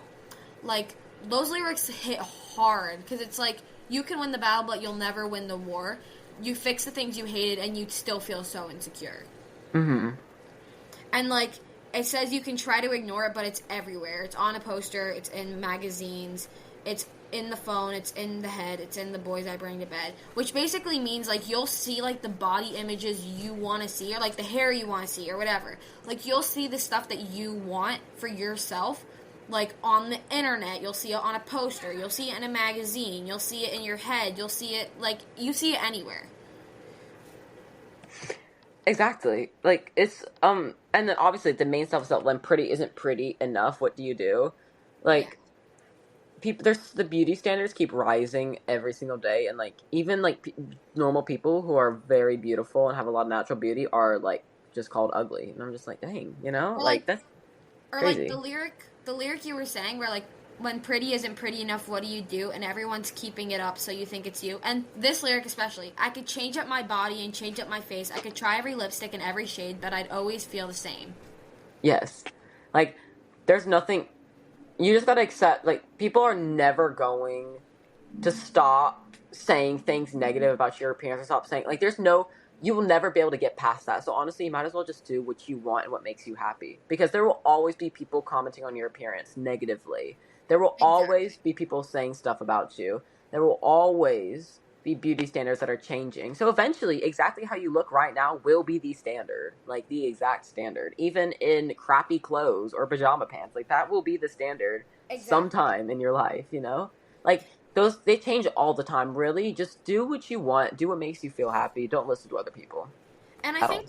Like, those lyrics hit hard because it's like, you can win the battle, but you'll never win the war. You fix the things you hated, and you'd still feel so insecure. And, like, it says you can try to ignore it, but it's everywhere. It's on a poster. It's in magazines. It's in the phone. It's in the head. It's in the boys I bring to bed. Which basically means, like, you'll see, like, the body images you want to see, or, like, the hair you want to see, or whatever. Like, you'll see the stuff that you want for yourself, like, on the internet. You'll see it on a poster. You'll see it in a magazine. You'll see it in your head. You'll see it, like, you see it anywhere. Exactly. Like, it's, and then obviously the main stuff is that when pretty isn't pretty enough, what do you do? Like, there's the beauty standards keep rising every single day, and, like, even, like, normal people who are very beautiful and have a lot of natural beauty are, like, just called ugly. And I'm just like, dang, you know? Or like, that's crazy. Or, like, the lyric you were saying where, like, when pretty isn't pretty enough, what do you do? And everyone's keeping it up, so you think it's you. And this lyric especially, I could change up my body and change up my face. I could try every lipstick and every shade, but I'd always feel the same. Yes. Like, there's nothing, you just gotta accept, like, people are never going to stop saying things negative about your appearance or stop saying, like, you will never be able to get past that. So honestly, you might as well just do what you want and what makes you happy. Because there will always be people commenting on your appearance negatively. There will always be people saying stuff about you. There will always be beauty standards that are changing. So eventually, exactly how you look right now will be the standard. Like, the exact standard. Even in crappy clothes or pajama pants. Like, that will be the standard sometime in your life, you know? Like, they change all the time, really. Just do what you want. Do what makes you feel happy. Don't listen to other people. And I think,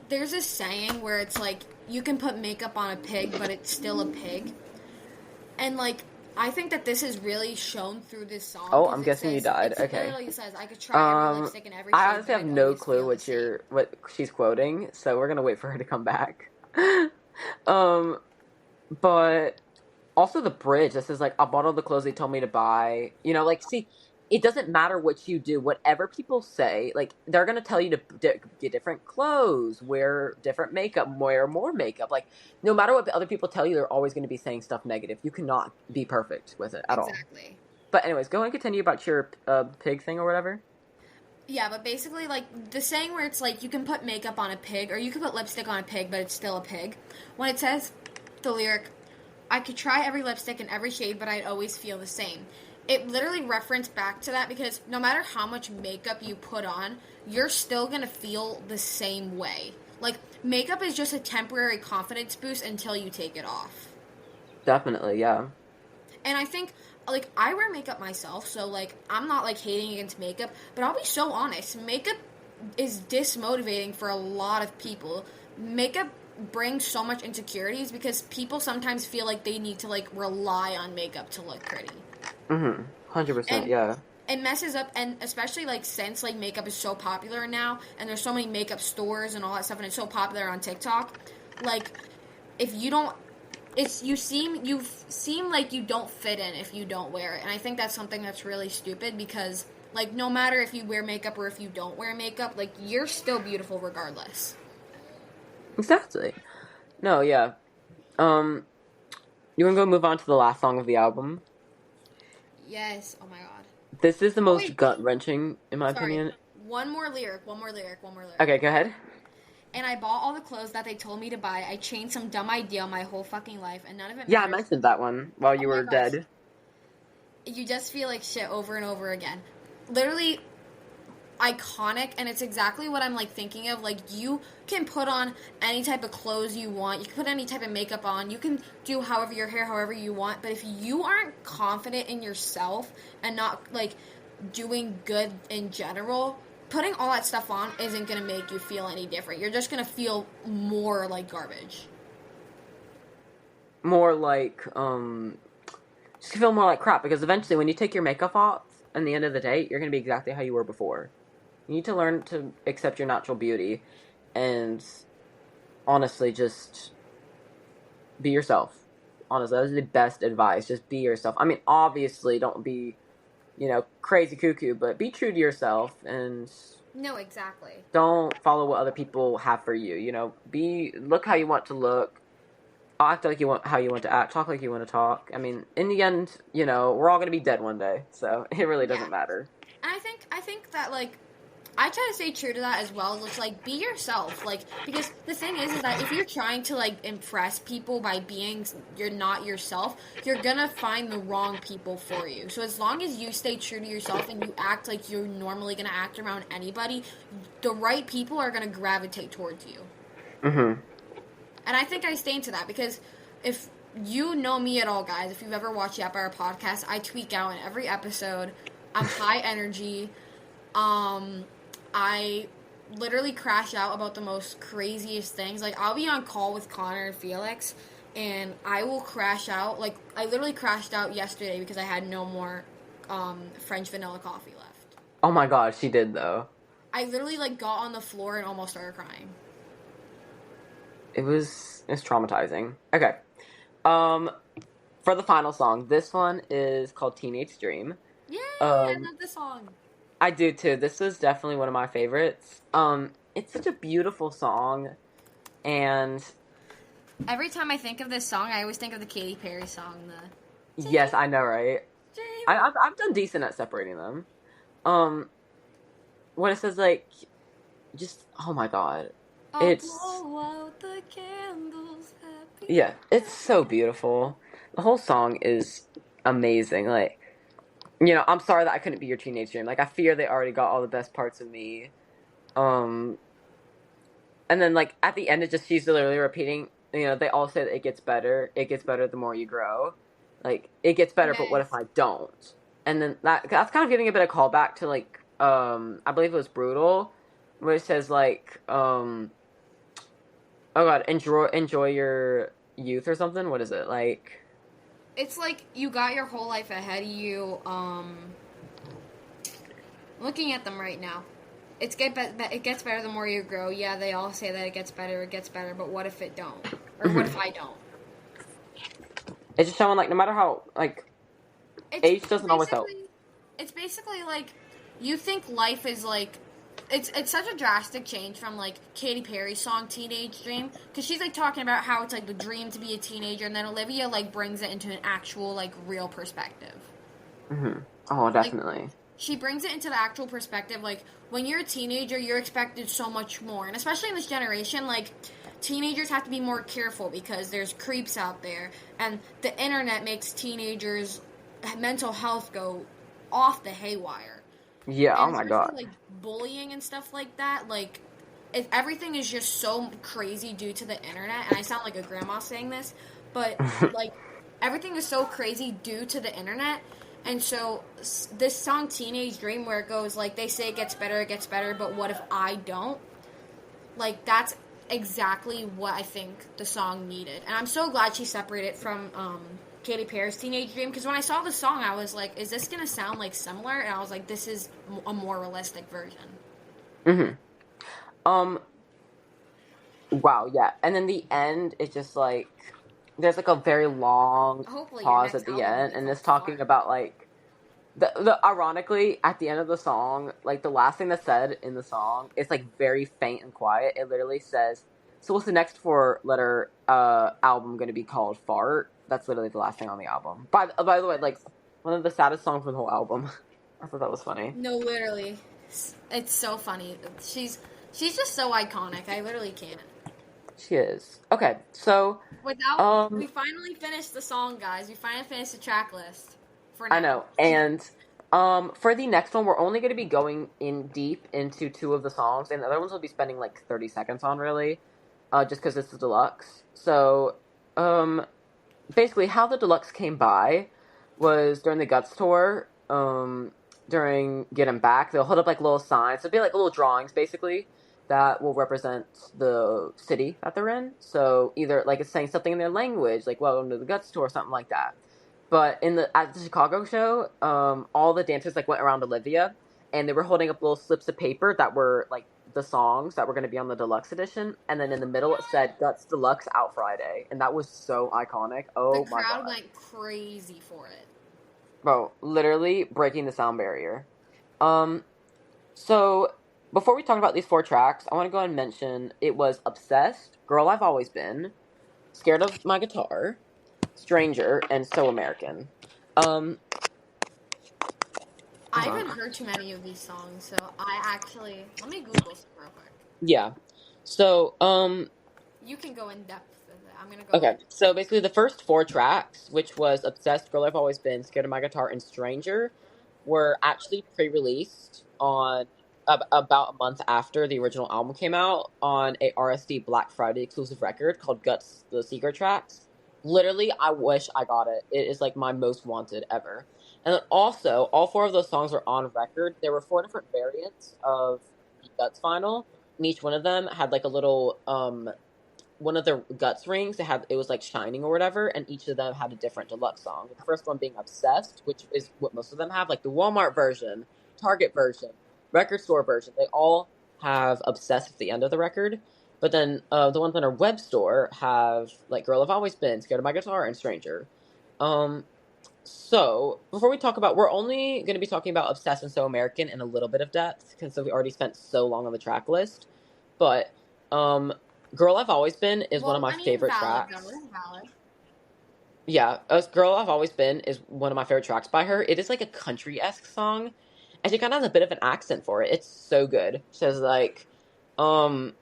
there's this saying where it's like, you can put makeup on a pig, but it's still a pig. And, like, I think that this is really shown through this song. Oh, I'm guessing you died. Okay. It literally says, I could try every lipstick and every shade. I honestly have no clue what she's quoting, so we're gonna wait for her to come back. But also the bridge that says, like, I bought all the clothes they told me to buy. You know, like, see, it doesn't matter what you do, whatever people say, like, they're going to tell you to get different clothes, wear different makeup, wear more makeup. Like, no matter what the other people tell you, they're always going to be saying stuff negative. You cannot be perfect with it at all. Exactly. But anyways, go and continue about your pig thing or whatever. Yeah, but basically, like, the saying where it's like, you can put makeup on a pig, or you can put lipstick on a pig, but it's still a pig. When it says the lyric, I could try every lipstick in every shade, but I'd always feel the same. It literally referenced back to that because no matter how much makeup you put on, you're still gonna feel the same way. Like, makeup is just a temporary confidence boost until you take it off. Definitely, yeah. And I think, like, I wear makeup myself, so, like, I'm not, like, hating against makeup, but I'll be so honest, makeup is dismotivating for a lot of people. Makeup brings so much insecurities because people sometimes feel like they need to, like, rely on makeup to look pretty. 100%, And yeah. it messes up, and especially, like, since, like, makeup is so popular now, and there's so many makeup stores and all that stuff, and it's so popular on TikTok, like, if you don't you seem like you don't fit in if you don't wear it. And I think that's something that's really stupid because, like, no matter if you wear makeup or if you don't wear makeup, like, you're still beautiful regardless. Exactly. No, yeah. You want to go move on to the last song of the album? Yes. Oh my god. This is the Oh most wait. gut-wrenching, in my Sorry. opinion. One more lyric. Okay, go ahead. And I bought all the clothes that they told me to buy. I changed some dumb idea my whole fucking life, and none of it Yeah, I matters. mentioned that one while Oh you my were gosh. dead. You just feel like shit over and over again. Literally iconic, and it's exactly what I'm, like, thinking of. Like, you can put on any type of clothes you want, you can put any type of makeup on, you can do however your hair however you want, but if you aren't confident in yourself and not, like, doing good in general, putting all that stuff on isn't gonna make you feel any different. You're just gonna feel more like garbage. More like, just feel more like crap, because eventually when you take your makeup off, at the end of the day, you're going to be exactly how you were before. You need to learn to accept your natural beauty, and honestly, just be yourself. Honestly, that is the best advice. Just be yourself. I mean, obviously, don't be, crazy cuckoo, but be true to yourself, and No, exactly. don't follow what other people have for you. Look how you want to look. Act like you want how you want to act. Talk like you want to talk. I mean, in the end, we're all gonna be dead one day, so it really Yeah. doesn't matter. And I think that, like, I try to stay true to that as well. It's like, be yourself, like, because the thing is that if you're trying to, like, impress people by being you're not yourself, you're gonna find the wrong people for you. So as long as you stay true to yourself and you act like you're normally gonna act around anybody, the right people are gonna gravitate towards you. Mm-hmm. And I think I stay into that because if you know me at all, guys, if you've ever watched the Empire podcast, I tweak out in every episode. I'm high energy. I literally crash out about the most craziest things. Like, I'll be on call with Connor and Felix, and I will crash out. Like, I literally crashed out yesterday because I had no more French vanilla coffee left. Oh my god, she did though. I literally, like, got on the floor and almost started crying. It's traumatizing. Okay. For the final song, this one is called Teenage Dream. Yay! I Um, love this song. I do too. This was definitely one of my favorites. It's such a beautiful song, and Every time I think of this song, I always think of the Katy Perry song, the yes, I know, right? Dream. I've done decent at separating them. Um, when it says, like, just, oh my god, I'll it's blow out the candles. Happy. yeah, it's so beautiful. The whole song is amazing. Like, I'm sorry that I couldn't be your teenage dream. Like, I fear they already got all the best parts of me. Um, and then, like, at the end, she's literally repeating, they all say that it gets better. It gets better the more you grow. Like, it gets better, but what if I don't? And then that's kind of giving a bit of callback to, like, I believe it was Brutal, where it says, like, oh god, enjoy your youth or something. What is it, like? It's like you got your whole life ahead of you. Looking at them right now, it gets better the more you grow. Yeah, they all say that it gets better, but what if it don't? Or what if I don't? It's just showing, like, no matter how, like, age doesn't always help. It's basically like you think life is like it's such a drastic change from like Katy Perry's song Teenage Dream, because she's like talking about how it's like the dream to be a teenager, and then Olivia like brings it into an actual like real perspective. Mm-hmm. Oh, Like definitely. she brings it into the actual perspective. Like when you're a teenager, you're expected so much more, and especially in this generation, like teenagers have to be more careful because there's creeps out there, and the internet makes teenagers' mental health go off the haywire. Yeah. And Oh my especially God. like bullying and stuff like that, like everything is just so crazy due to the internet. And I sound like a grandma saying this, but like everything is so crazy due to the internet. And so this song Teenage Dream, where it goes like they say it gets better, but what if I don't? Like that's exactly what I think the song needed. And I'm so glad she separated from Katy Perry's Teenage Dream, because when I saw the song, I was like, is this gonna sound like similar? And I was like, this is a more realistic version. Mm-hmm. Um. Wow. Yeah. And then the end is just like there's like a very long Hopefully, your pause next at the album will end, be and called it's talking Fart. about like the ironically at the end of the song, like the last thing that's said in the song is like very faint and quiet. It literally says, "So what's the next four letter album going to be called?" Fart. That's literally the last thing on the album. By the way, like one of the saddest songs from the whole album. I thought that was funny. No, literally, it's so funny. She's just so iconic. I literally can't. She is. Okay, so Without we um finally finished the song, guys. We finally finished the track list for I now. know. And for the next one we're only going to be going in deep into two of the songs, and the other ones will be spending like 30 seconds on really. Just because it's the deluxe. So, um, basically, how the deluxe came by was during the Guts tour. During Get 'Em Back, they'll hold up like little signs. It'll be like little drawings, basically, that will represent the city that they're in. So either like it's saying something in their language, like "Welcome to the Guts tour," something like that. But at the Chicago show, all the dancers like went around Olivia, and they were holding up little slips of paper that were like the songs that were going to be on the deluxe edition, and then in the middle it said "Guts Deluxe out Friday," and that was so iconic. The Oh my crowd god, went crazy for it. bro, literally breaking the sound barrier. Um, so before we talk about these four tracks, I want to go and mention it was "Obsessed," "Girl I've Always Been," "Scared of My Guitar," "Stranger," and "So American." Um, I hold haven't on. heard too many of these songs, so I actually let me Google some real quick. Yeah. So, You can go in depth with it. I'm gonna go okay. like So basically, the first four tracks, which was "Obsessed," "Girl I've Always Been," "Scared of My Guitar," and "Stranger," were actually pre-released on about a month after the original album came out on a RSD Black Friday exclusive record called "Guts: The Secret Tracks." Literally, I wish I got it. It is like my most wanted ever. And then also, all four of those songs were on record. There were four different variants of the Guts vinyl, and each one of them had like a little one of their Guts rings. It was like shining or whatever, and each of them had a different deluxe song. The first one being "Obsessed," which is what most of them have, like the Walmart version, Target version, record store version. They all have "Obsessed" at the end of the record. But then the ones on our web store have like "Girl I've Always Been," "Scared of My Guitar," and "Stranger." Um, so before we talk about, we're only going to be talking about "Obsessed" and "So American" in a little bit of depth because we already spent so long on the track list. But um, "Girl I've Always Been" is one of well, my I mean, favorite valid though, tracks. it's valid. Yeah, "Girl I've Always Been" is one of my favorite tracks by her. It is like a country-esque song, and she kind of has a bit of an accent for it. It's so good. She says like, um,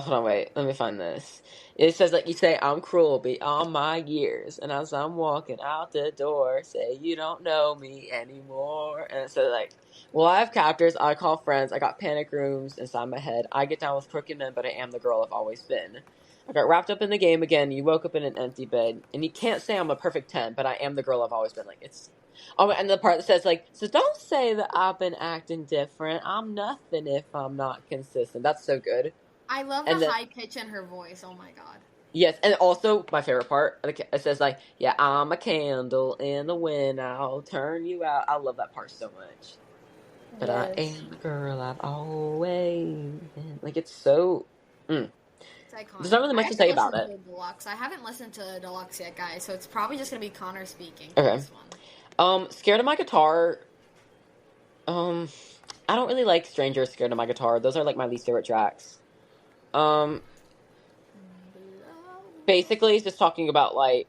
hold on, wait. Let me find this. It says like you say, "I'm cruel beyond my years," and as I'm walking out the door, say you don't know me anymore. And so like, well, I have captors. I call friends. I got panic rooms inside my head. I get down with crooked men, but I am the girl I've always been. I got wrapped up in the game again. You woke up in an empty bed, and you can't say I'm a perfect 10, but I am the girl I've always been. Like it's. Oh, and the part that says like, so don't say that I've been acting different. I'm nothing if I'm not consistent. That's so good. I love the And then high pitch in her voice. Oh my god. yes, and also my favorite part, it says like, "Yeah, I'm a candle in the wind. I'll turn you out." I love that part so much. But I Yes. am the girl I've always been. Like it's so. Mm. It's There's not iconic. really I much to have to say about listen it. to the deluxe. I haven't listened to the deluxe yet, guys, so it's probably just gonna be Connor speaking for Okay. this one. Scared of My Guitar. Um, I don't really like Stranger Scared of My Guitar. Those are like my least favorite tracks. Um, basically, it's just talking about like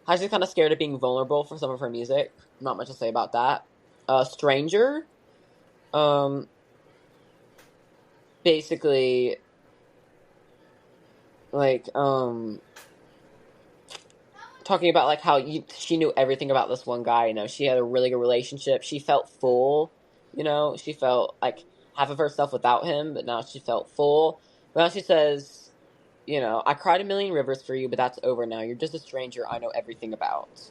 how she's kind of scared of being vulnerable for some of her music. Not much to say about that. Stranger. Um, basically, like talking about like how she knew everything about this one guy. You know, she had a really good relationship. She felt full. You know, she felt like half of herself without him, but now she felt full. But now she says, you know, I cried a million rivers for you, but that's over now. You're just a stranger I know everything about.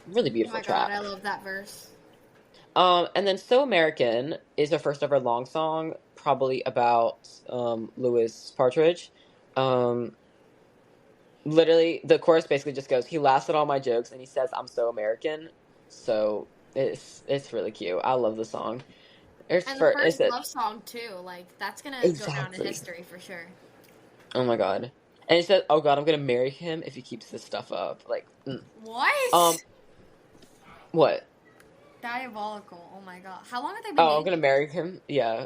Really Oh beautiful my god, track. I love that verse. And then So American is her first ever long song, probably about Louis Partridge. Um, literally the chorus basically just goes, he laughed at all my jokes and he says I'm so American. So it's really cute. I love the song. And the Is first it love song too, like that's gonna go down in exactly? history for sure. Oh my god. And he said, oh god, I'm gonna marry him if he keeps this stuff up. Like um What? what? Diabolical. Oh my god. How long have they been Oh, I'm gonna dating? marry him. Yeah.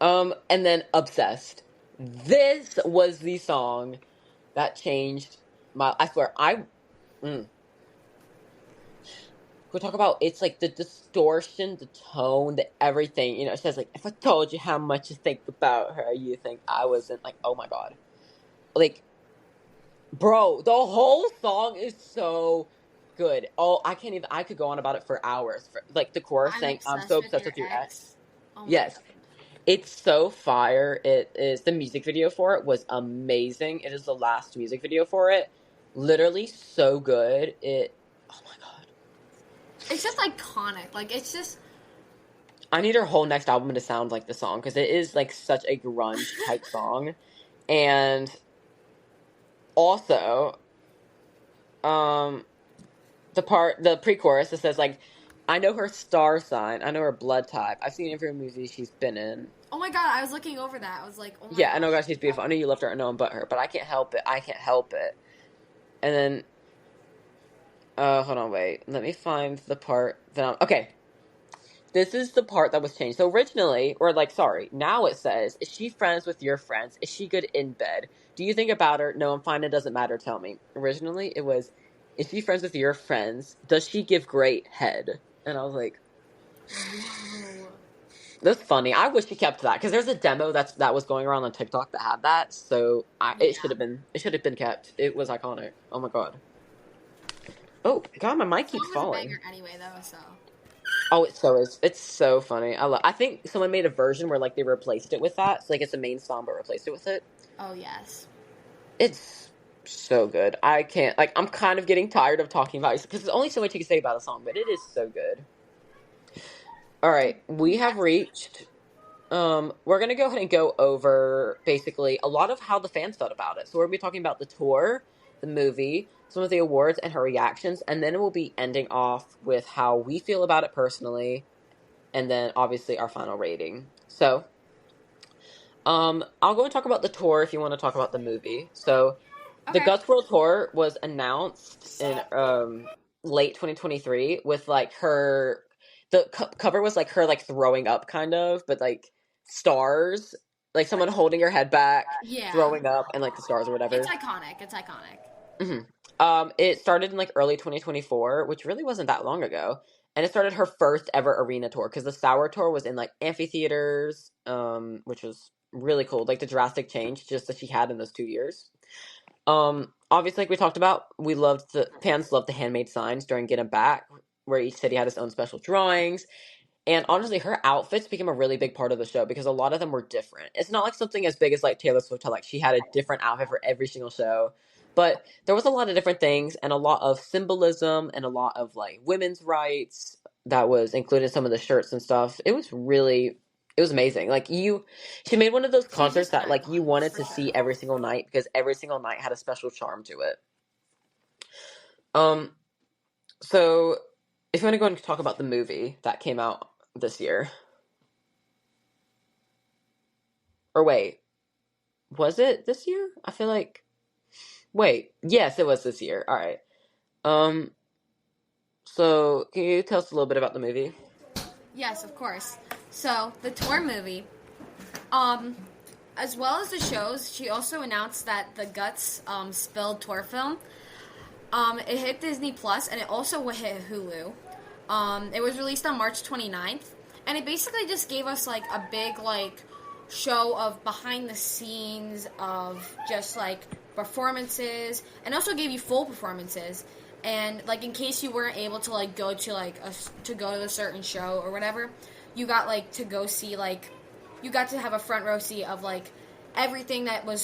And then Obsessed. This was the song that changed my, I swear, mm, we talk about, it's like the distortion, the tone, the everything. You know, it says like, if I told you how much you think about her, you think I wasn't, like, oh my god. Like, bro, the whole song is so good. Oh, I can't even, I could go on about it for hours. Like the chorus I'm saying, I'm so obsessed with obsessed your with your ex. ex. Oh my Yes. god. It's so fire. It is, the music video for it was amazing. It is the last music video for it. Literally so good. Oh my god. It's just iconic. Like it's just I need her whole next album to sound like the song because it is like such a grunge type song. And also, um, the pre-chorus that says like, I know her star sign, I know her blood type. I've seen every movie she's been in. oh my god, I was looking over that. I was like, oh my Yeah, I know god. God she's beautiful. I know you loved her, I know I'm but her, but I can't help it. I can't help it. And then hold on, wait. Let me find the part that I'm okay. This is the part that was changed. So originally, or like, sorry, now it says, is she friends with your friends? Is she good in bed? Do you think about her? No, I'm fine. It doesn't matter. Tell me. Originally, it was, is she friends with your friends? Does she give great head? And I was like, Whoa. that's funny. I wish she kept that because there's a demo that was going around on TikTok that had that. So Yeah. it should have been kept. It was iconic. Oh my god. Oh god, my The mic keeps song was a falling. banger anyway though, so Oh, it so is. It's so funny. I think someone made a version where like they replaced it with that. So like it's a main song but replaced it with it. oh yes. It's so good. I can't like I'm kind of getting tired of talking about it because there's only so much you can say about a song, but it is so good. All right, we have Next. reached we're going to go ahead and go over basically a lot of how the fans felt about it. So we're going to be talking about the tour, the movie, some of the awards and her reactions, and then we'll be ending off with how we feel about it personally and then obviously our final rating. So, I'll go and talk about the tour if you want to talk about the movie. So, the Okay. Guts World Tour was announced in late 2023 with like her cover was like her like throwing up kind of, but like stars, like someone holding her head back, Yeah. throwing up and like the stars or It's whatever. iconic. It's iconic. hmm it started in like early 2024, which really wasn't that long ago. And it started her first ever arena tour because the Sour tour was in like amphitheaters, which was really cool. Like the drastic change just that she had in those 2 years. Obviously, like we talked about, we loved the fans loved the handmade signs during Get 'Em Back, where each city had its own special drawings. And honestly, her outfits became a really big part of the show because a lot of them were different. It's not like something as big as like Taylor Swift, how like she had a different outfit for every single show, but there was a lot of different things and a lot of symbolism and a lot of like women's rights that was included in some of the shirts and stuff. It was amazing. She made one of those She's concerts just an that like you icon wanted for to sure. see every single night because every single night had a special charm to it. Um, so if you want to go and talk about the movie that came out this year, or wait, was it this year? I feel like, wait, yes, it was this year. All right. Um, So, can you tell us a little bit about the movie? Yes, of course. So the tour movie, um, as well as the shows, she also announced that the Guts spilled tour film. It hit Disney Plus and it also hit Hulu. It was released on March 29th, and it basically just gave us like a big like show of behind the scenes of just like performances, and also gave you full performances. And like in case you weren't able to like go to like to go to a certain show or whatever, you got like to go see like you got to have a front row seat of like everything that was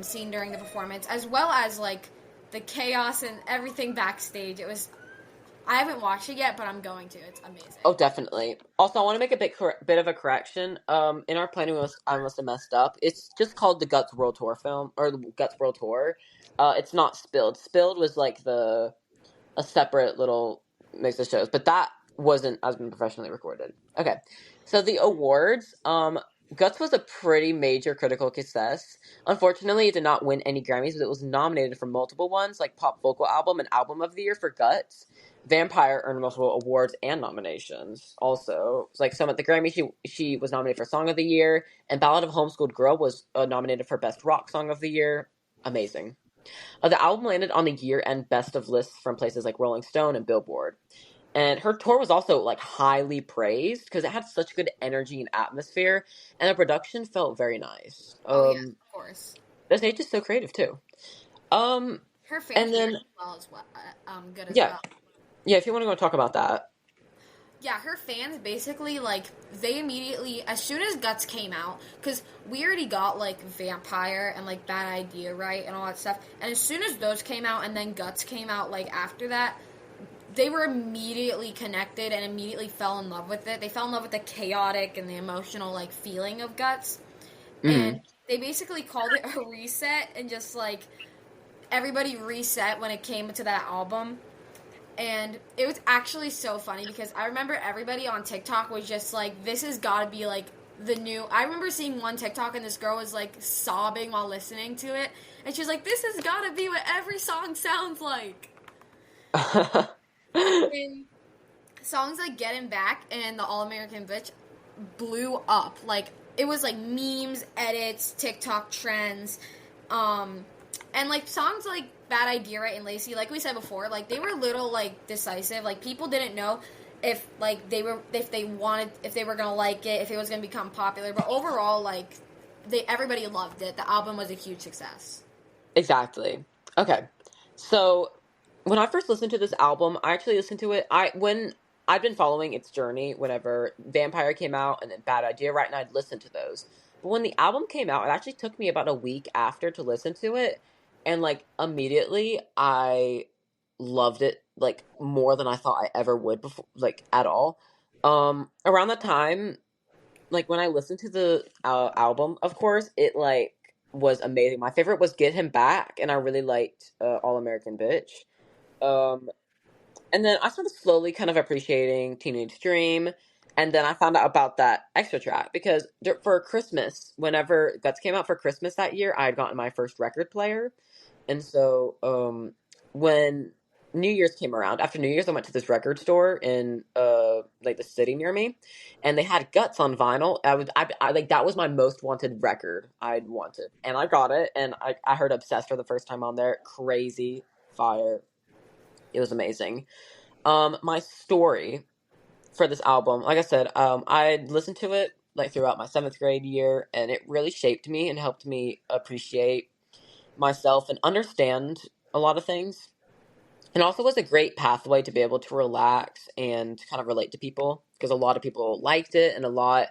seen during the performance, as well as like the chaos and everything backstage. It was I haven't watched it yet, but I'm going to. It's amazing. Oh, definitely. Also, I want to make a bit of a correction. In our planning, I must have messed up. It's just called the Guts World Tour film, or the Guts World Tour. It's not Spilled. Spilled was like a separate little mix of shows, but that wasn't as been professionally recorded. Okay, so the awards. Guts was a pretty major critical success. Unfortunately, it did not win any Grammys, but it was nominated for multiple ones, like Pop Vocal Album and Album of the Year for Guts. Vampire earned multiple awards and nominations. Also, like some at the Grammy, she was nominated for Song of the Year, and Ballad of Homeschooled Girl was nominated for Best Rock Song of the Year. Amazing. The album landed on the year-end best of lists from places like Rolling Stone and Billboard. And her tour was also like highly praised because it had such good energy and atmosphere, and the production felt very nice. Oh yeah, of course. The stage is so creative too. Um, Her and fans were then good as yeah, well. yeah. If you want to go talk about that, Yeah, her fans basically like they immediately as soon as Guts came out, because we already got like Vampire and like Bad Idea, right, and all that stuff. And as soon as those came out and then Guts came out like after that, they were immediately connected and immediately fell in love with it. They fell in love with the chaotic and the emotional like feeling of Guts. And mm, they basically called it a reset, and just like everybody reset when it came to that album. And it was actually so funny because I remember everybody on TikTok was just like, this has got to be like the new. I remember seeing one TikTok and this girl was like sobbing while listening to it. And she was like, this has got to be what every song sounds like. And songs like Getting Back and The All American Bitch blew up. Like, it was like memes, edits, TikTok trends. And like songs like Bad Idea, right, and Lacey, like we said before, like they were little like decisive. Like people didn't know if like they were gonna like it, if it was gonna become popular. But overall, like everybody loved it. The album was a huge success. exactly. Okay, so when I first listened to this album, I actually listened to it. When I've been following its journey. Whenever Vampire came out and then Bad Idea, right, and I'd listened to those. But when the album came out, it actually took me about a week after to listen to it, and like immediately I loved it like more than I thought I ever would before, like at all. Around that time, like when I listened to the album, of course, it like was amazing. My favorite was Get Him Back, and I really liked All American Bitch. Um, and then I started slowly kind of appreciating Teenage Dream. And then I found out about that extra track because for Christmas, whenever Guts came out for Christmas that year, I had gotten my first record player. And so when New Year's came around, after New Year's, I went to this record store in like the city near me, and they had Guts on vinyl. I like that was my most wanted record I'd wanted, and I got it, and I heard Obsessed for the first time on there. Crazy fire. It was amazing. My story for this album, like I said, I listened to it like throughout my seventh grade year, and it really shaped me and helped me appreciate myself and understand a lot of things. And also was a great pathway to be able to relax and kind of relate to people because a lot of people liked it, and a lot,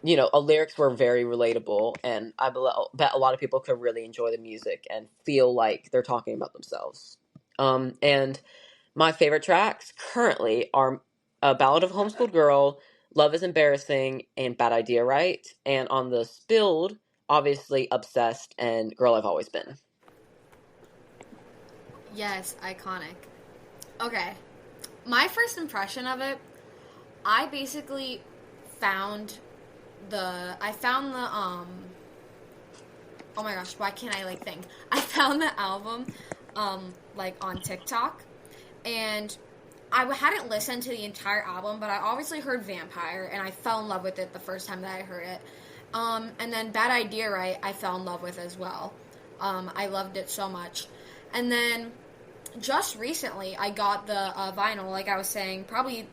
lyrics were very relatable, and bet a lot of people could really enjoy the music and feel like they're talking about themselves. And my favorite tracks currently are Ballad of Homeschooled Girl, Love is Embarrassing, and Bad Idea, Right? And on the Spilled, obviously Obsessed and Girl I've Always Been. Yes, iconic. Okay, my first impression of it, I basically found I found the oh my gosh, why can't I like think? I found the album like on TikTok, and I hadn't listened to the entire album, but I obviously heard Vampire, and I fell in love with it the first time that I heard it. And then Bad Idea, right, I fell in love with as well. I loved it so much. And then just recently, I got the vinyl, like I was saying, probably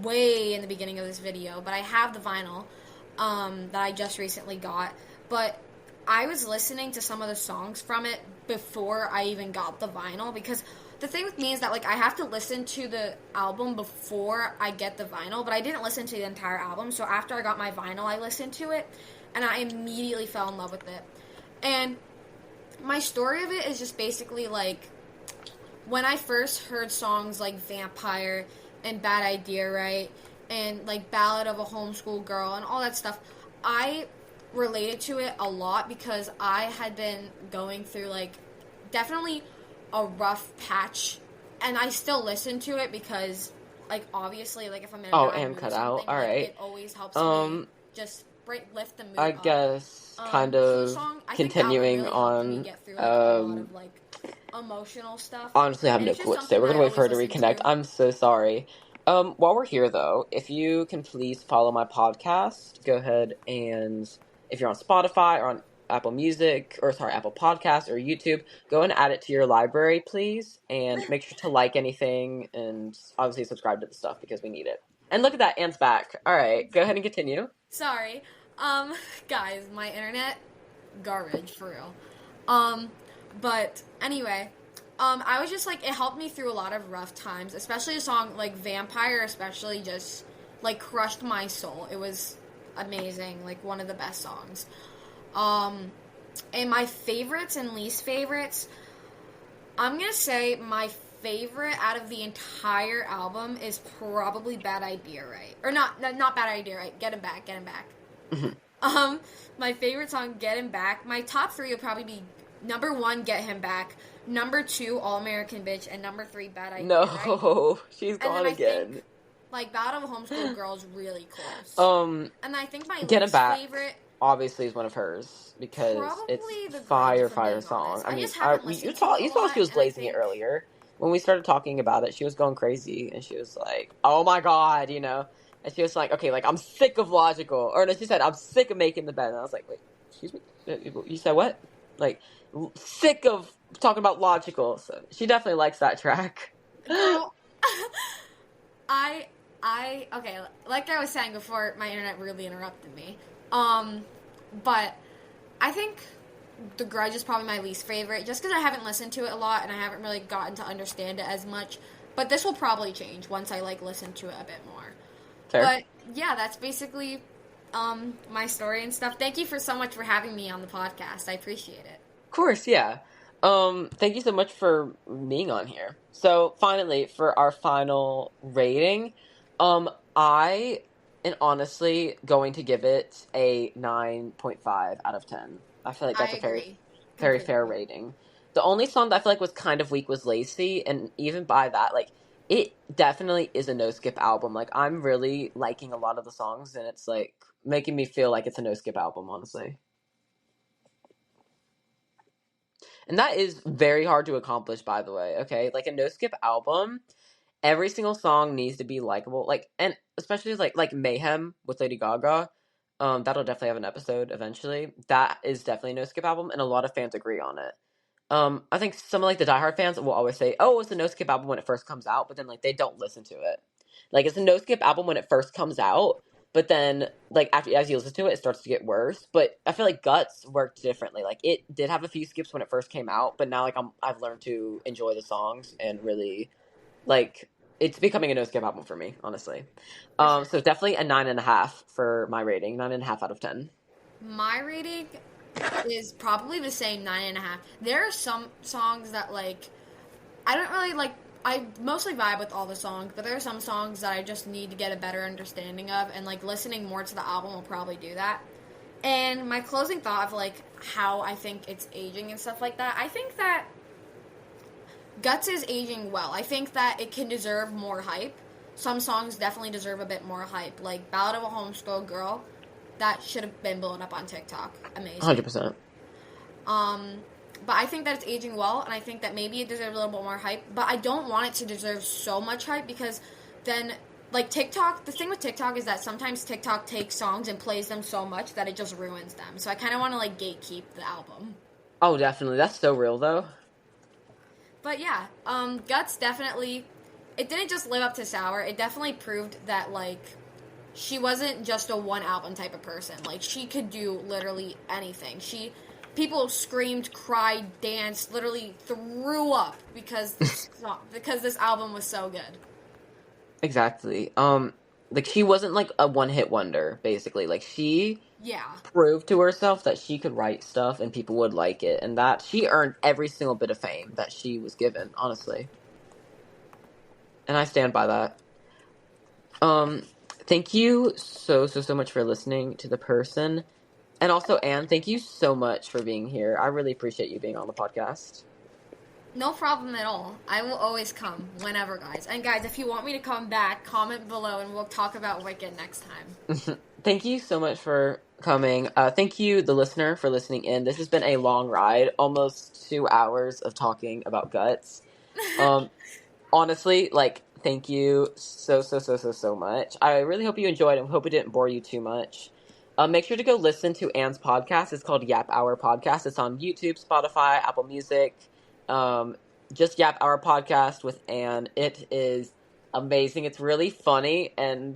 way in the beginning of this video, but I have the vinyl that I just recently got. But I was listening to some of the songs from it before I even got the vinyl, because the thing with me is that, like, I have to listen to the album before I get the vinyl, but I didn't listen to the entire album, so after I got my vinyl, I listened to it, and I immediately fell in love with it. And my story of it is just basically, like, when I first heard songs like Vampire and Bad Idea, right, and, like, Ballad of a Homeschool Girl and all that stuff, I related to it a lot because I had been going through, like, definitely a rough patch, and I still listen to it because, like, obviously, like, if I'm in a bad mood or cut out. something, All like, right. it always helps me just lift the mood I up. guess kind So the of song, I continuing think the album really helped me on. get through, like, a lot of, like, emotional stuff. Honestly, I have And no it's just clue what to say. something We're that gonna I wait for her always to listen reconnect. to. I'm so sorry. While we're here though, if you can please follow my podcast, go ahead and if you're on Spotify or on Apple Music, or sorry, Apple Podcasts or YouTube, go and add it to your library, please, and make sure to like anything and obviously subscribe to the stuff because we need it. And look at that, Anne's back. All right, go ahead and continue. Sorry. Guys, my internet, garbage, for real. But anyway, I was just, like, it helped me through a lot of rough times, especially a song like Vampire, especially just, like, crushed my soul. It was amazing, like, one of the best songs. And my favorites and least favorites, I'm gonna say my favorite out of the entire album is probably Bad Idea, right? Or not Bad Idea, right? Get Him Back, Get Him Back. My favorite song, Get Him Back. My top three would probably be number 1, Get Him Back, number 2, All American Bitch, and number 3, Bad Idea. No, right? She's gone again. Think, like, Ballad of a Homeschool Girl is really close. And I think my Get Him least Back favorite obviously is one of hers because probably it's the fire Grudge, song. Honest. I mean, just haven't you listened to saw it a you saw lot, she was and blazing it earlier when we started talking about it. She was going crazy and she was like, "Oh my god," you know. And she was like, "Okay, like I'm sick of Logical," or no, she said, "I'm sick of making the bed." And I was like, "Wait, excuse me, you said what?" Like, sick of talking about Logical. So she definitely likes that track. Girl, okay, like I was saying before, my internet really interrupted me. But I think The Grudge is probably my least favorite, just because I haven't listened to it a lot and I haven't really gotten to understand it as much. But this will probably change once I, like, listen to it a bit more. Fair. But yeah, that's basically my story and stuff. Thank you so much for having me on the podcast. I appreciate it. Of course, yeah. Thank you so much for being on here. So finally, for our final rating, I am honestly going to give it a 9.5 out of 10. I feel like that's a very fair rating. The only song that I feel like was kind of weak was Lacey, and even by that, like, it definitely is a no-skip album. Like, I'm really liking a lot of the songs, and it's, like, making me feel like it's a no-skip album, honestly. And that is very hard to accomplish, by the way, okay? Like, a no-skip album, every single song needs to be likable. Like, and especially, like Mayhem with Lady Gaga, that'll definitely have an episode eventually. That is definitely a no-skip album, and a lot of fans agree on it. I think some of, like, the diehard fans will always say, oh, it's a no-skip album when it first comes out, but then, like, they don't listen to it. Like, it's a no-skip album when it first comes out, but then, like, after as you listen to it, it starts to get worse. But I feel like Guts worked differently. Like, it did have a few skips when it first came out, but now, like, I've learned to enjoy the songs and really, like, it's becoming a no-skip album for me, honestly. So definitely a 9.5 for my rating. 9.5 out of 10. My rating is probably the same, 9.5. There are some songs that, like, I don't really, like, I mostly vibe with all the songs, but there are some songs that I just need to get a better understanding of, and, like, listening more to the album will probably do that. And my closing thought of, like, how I think it's aging and stuff like that, I think that Guts is aging well. I think that it can deserve more hype. Some songs definitely deserve a bit more hype, like Ballad of a Homeschool Girl. That should have been blown up on TikTok. Amazing. 100%. but I think that it's aging well, and I think that maybe it deserves a little bit more hype. But I don't want it to deserve so much hype because then, like TikTok, the thing with TikTok is that sometimes TikTok takes songs and plays them so much that it just ruins them. So I kind of want to like gatekeep the album. Oh, definitely. That's so real, though. But yeah, Guts definitely. It didn't just live up to Sour. It definitely proved that like she wasn't just a one album type of person. Like she could do literally anything. People screamed, cried, danced, literally threw up because this album was so good. Exactly. Like she wasn't like a one-hit wonder, basically. Like she Yeah. proved to herself that she could write stuff and people would like it, and that she earned every single bit of fame that she was given, honestly. And I stand by that. Thank you so much for listening to the person. And also, Anne, thank you so much for being here. I really appreciate you being on the podcast. No problem at all. I will always come whenever, guys. And guys, if you want me to come back, comment below and we'll talk about Wicked next time. Thank you so much for coming. Thank you, the listener, for listening in. This has been a long ride, almost 2 hours of talking about Guts. Honestly, like, thank you so much. I really hope you enjoyed and hope it didn't bore you too much. Make sure to go listen to Anne's podcast. It's called Yap Hour Podcast. It's on YouTube, Spotify, Apple Music. Just Yap Hour Podcast with Anne. It is amazing. It's really funny, and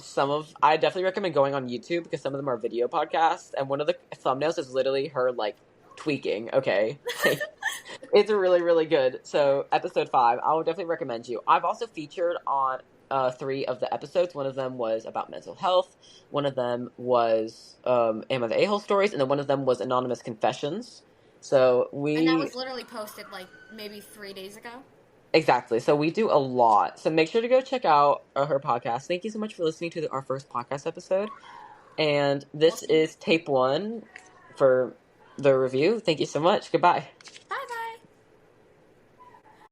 I definitely recommend going on YouTube because some of them are video podcasts, and one of the thumbnails is literally her, like, tweaking, okay? It's really, really good. So, episode 5, I would definitely recommend you. I've also featured on 3 of the episodes. One of them was about mental health. One of them was Am I the A-Hole Stories, and then one of them was Anonymous Confessions. So And that was literally posted like maybe 3 days ago. Exactly. So we do a lot. So make sure to go check out her podcast. Thank you so much for listening to our first podcast episode. And this is tape 1 for the review. Thank you so much. Goodbye.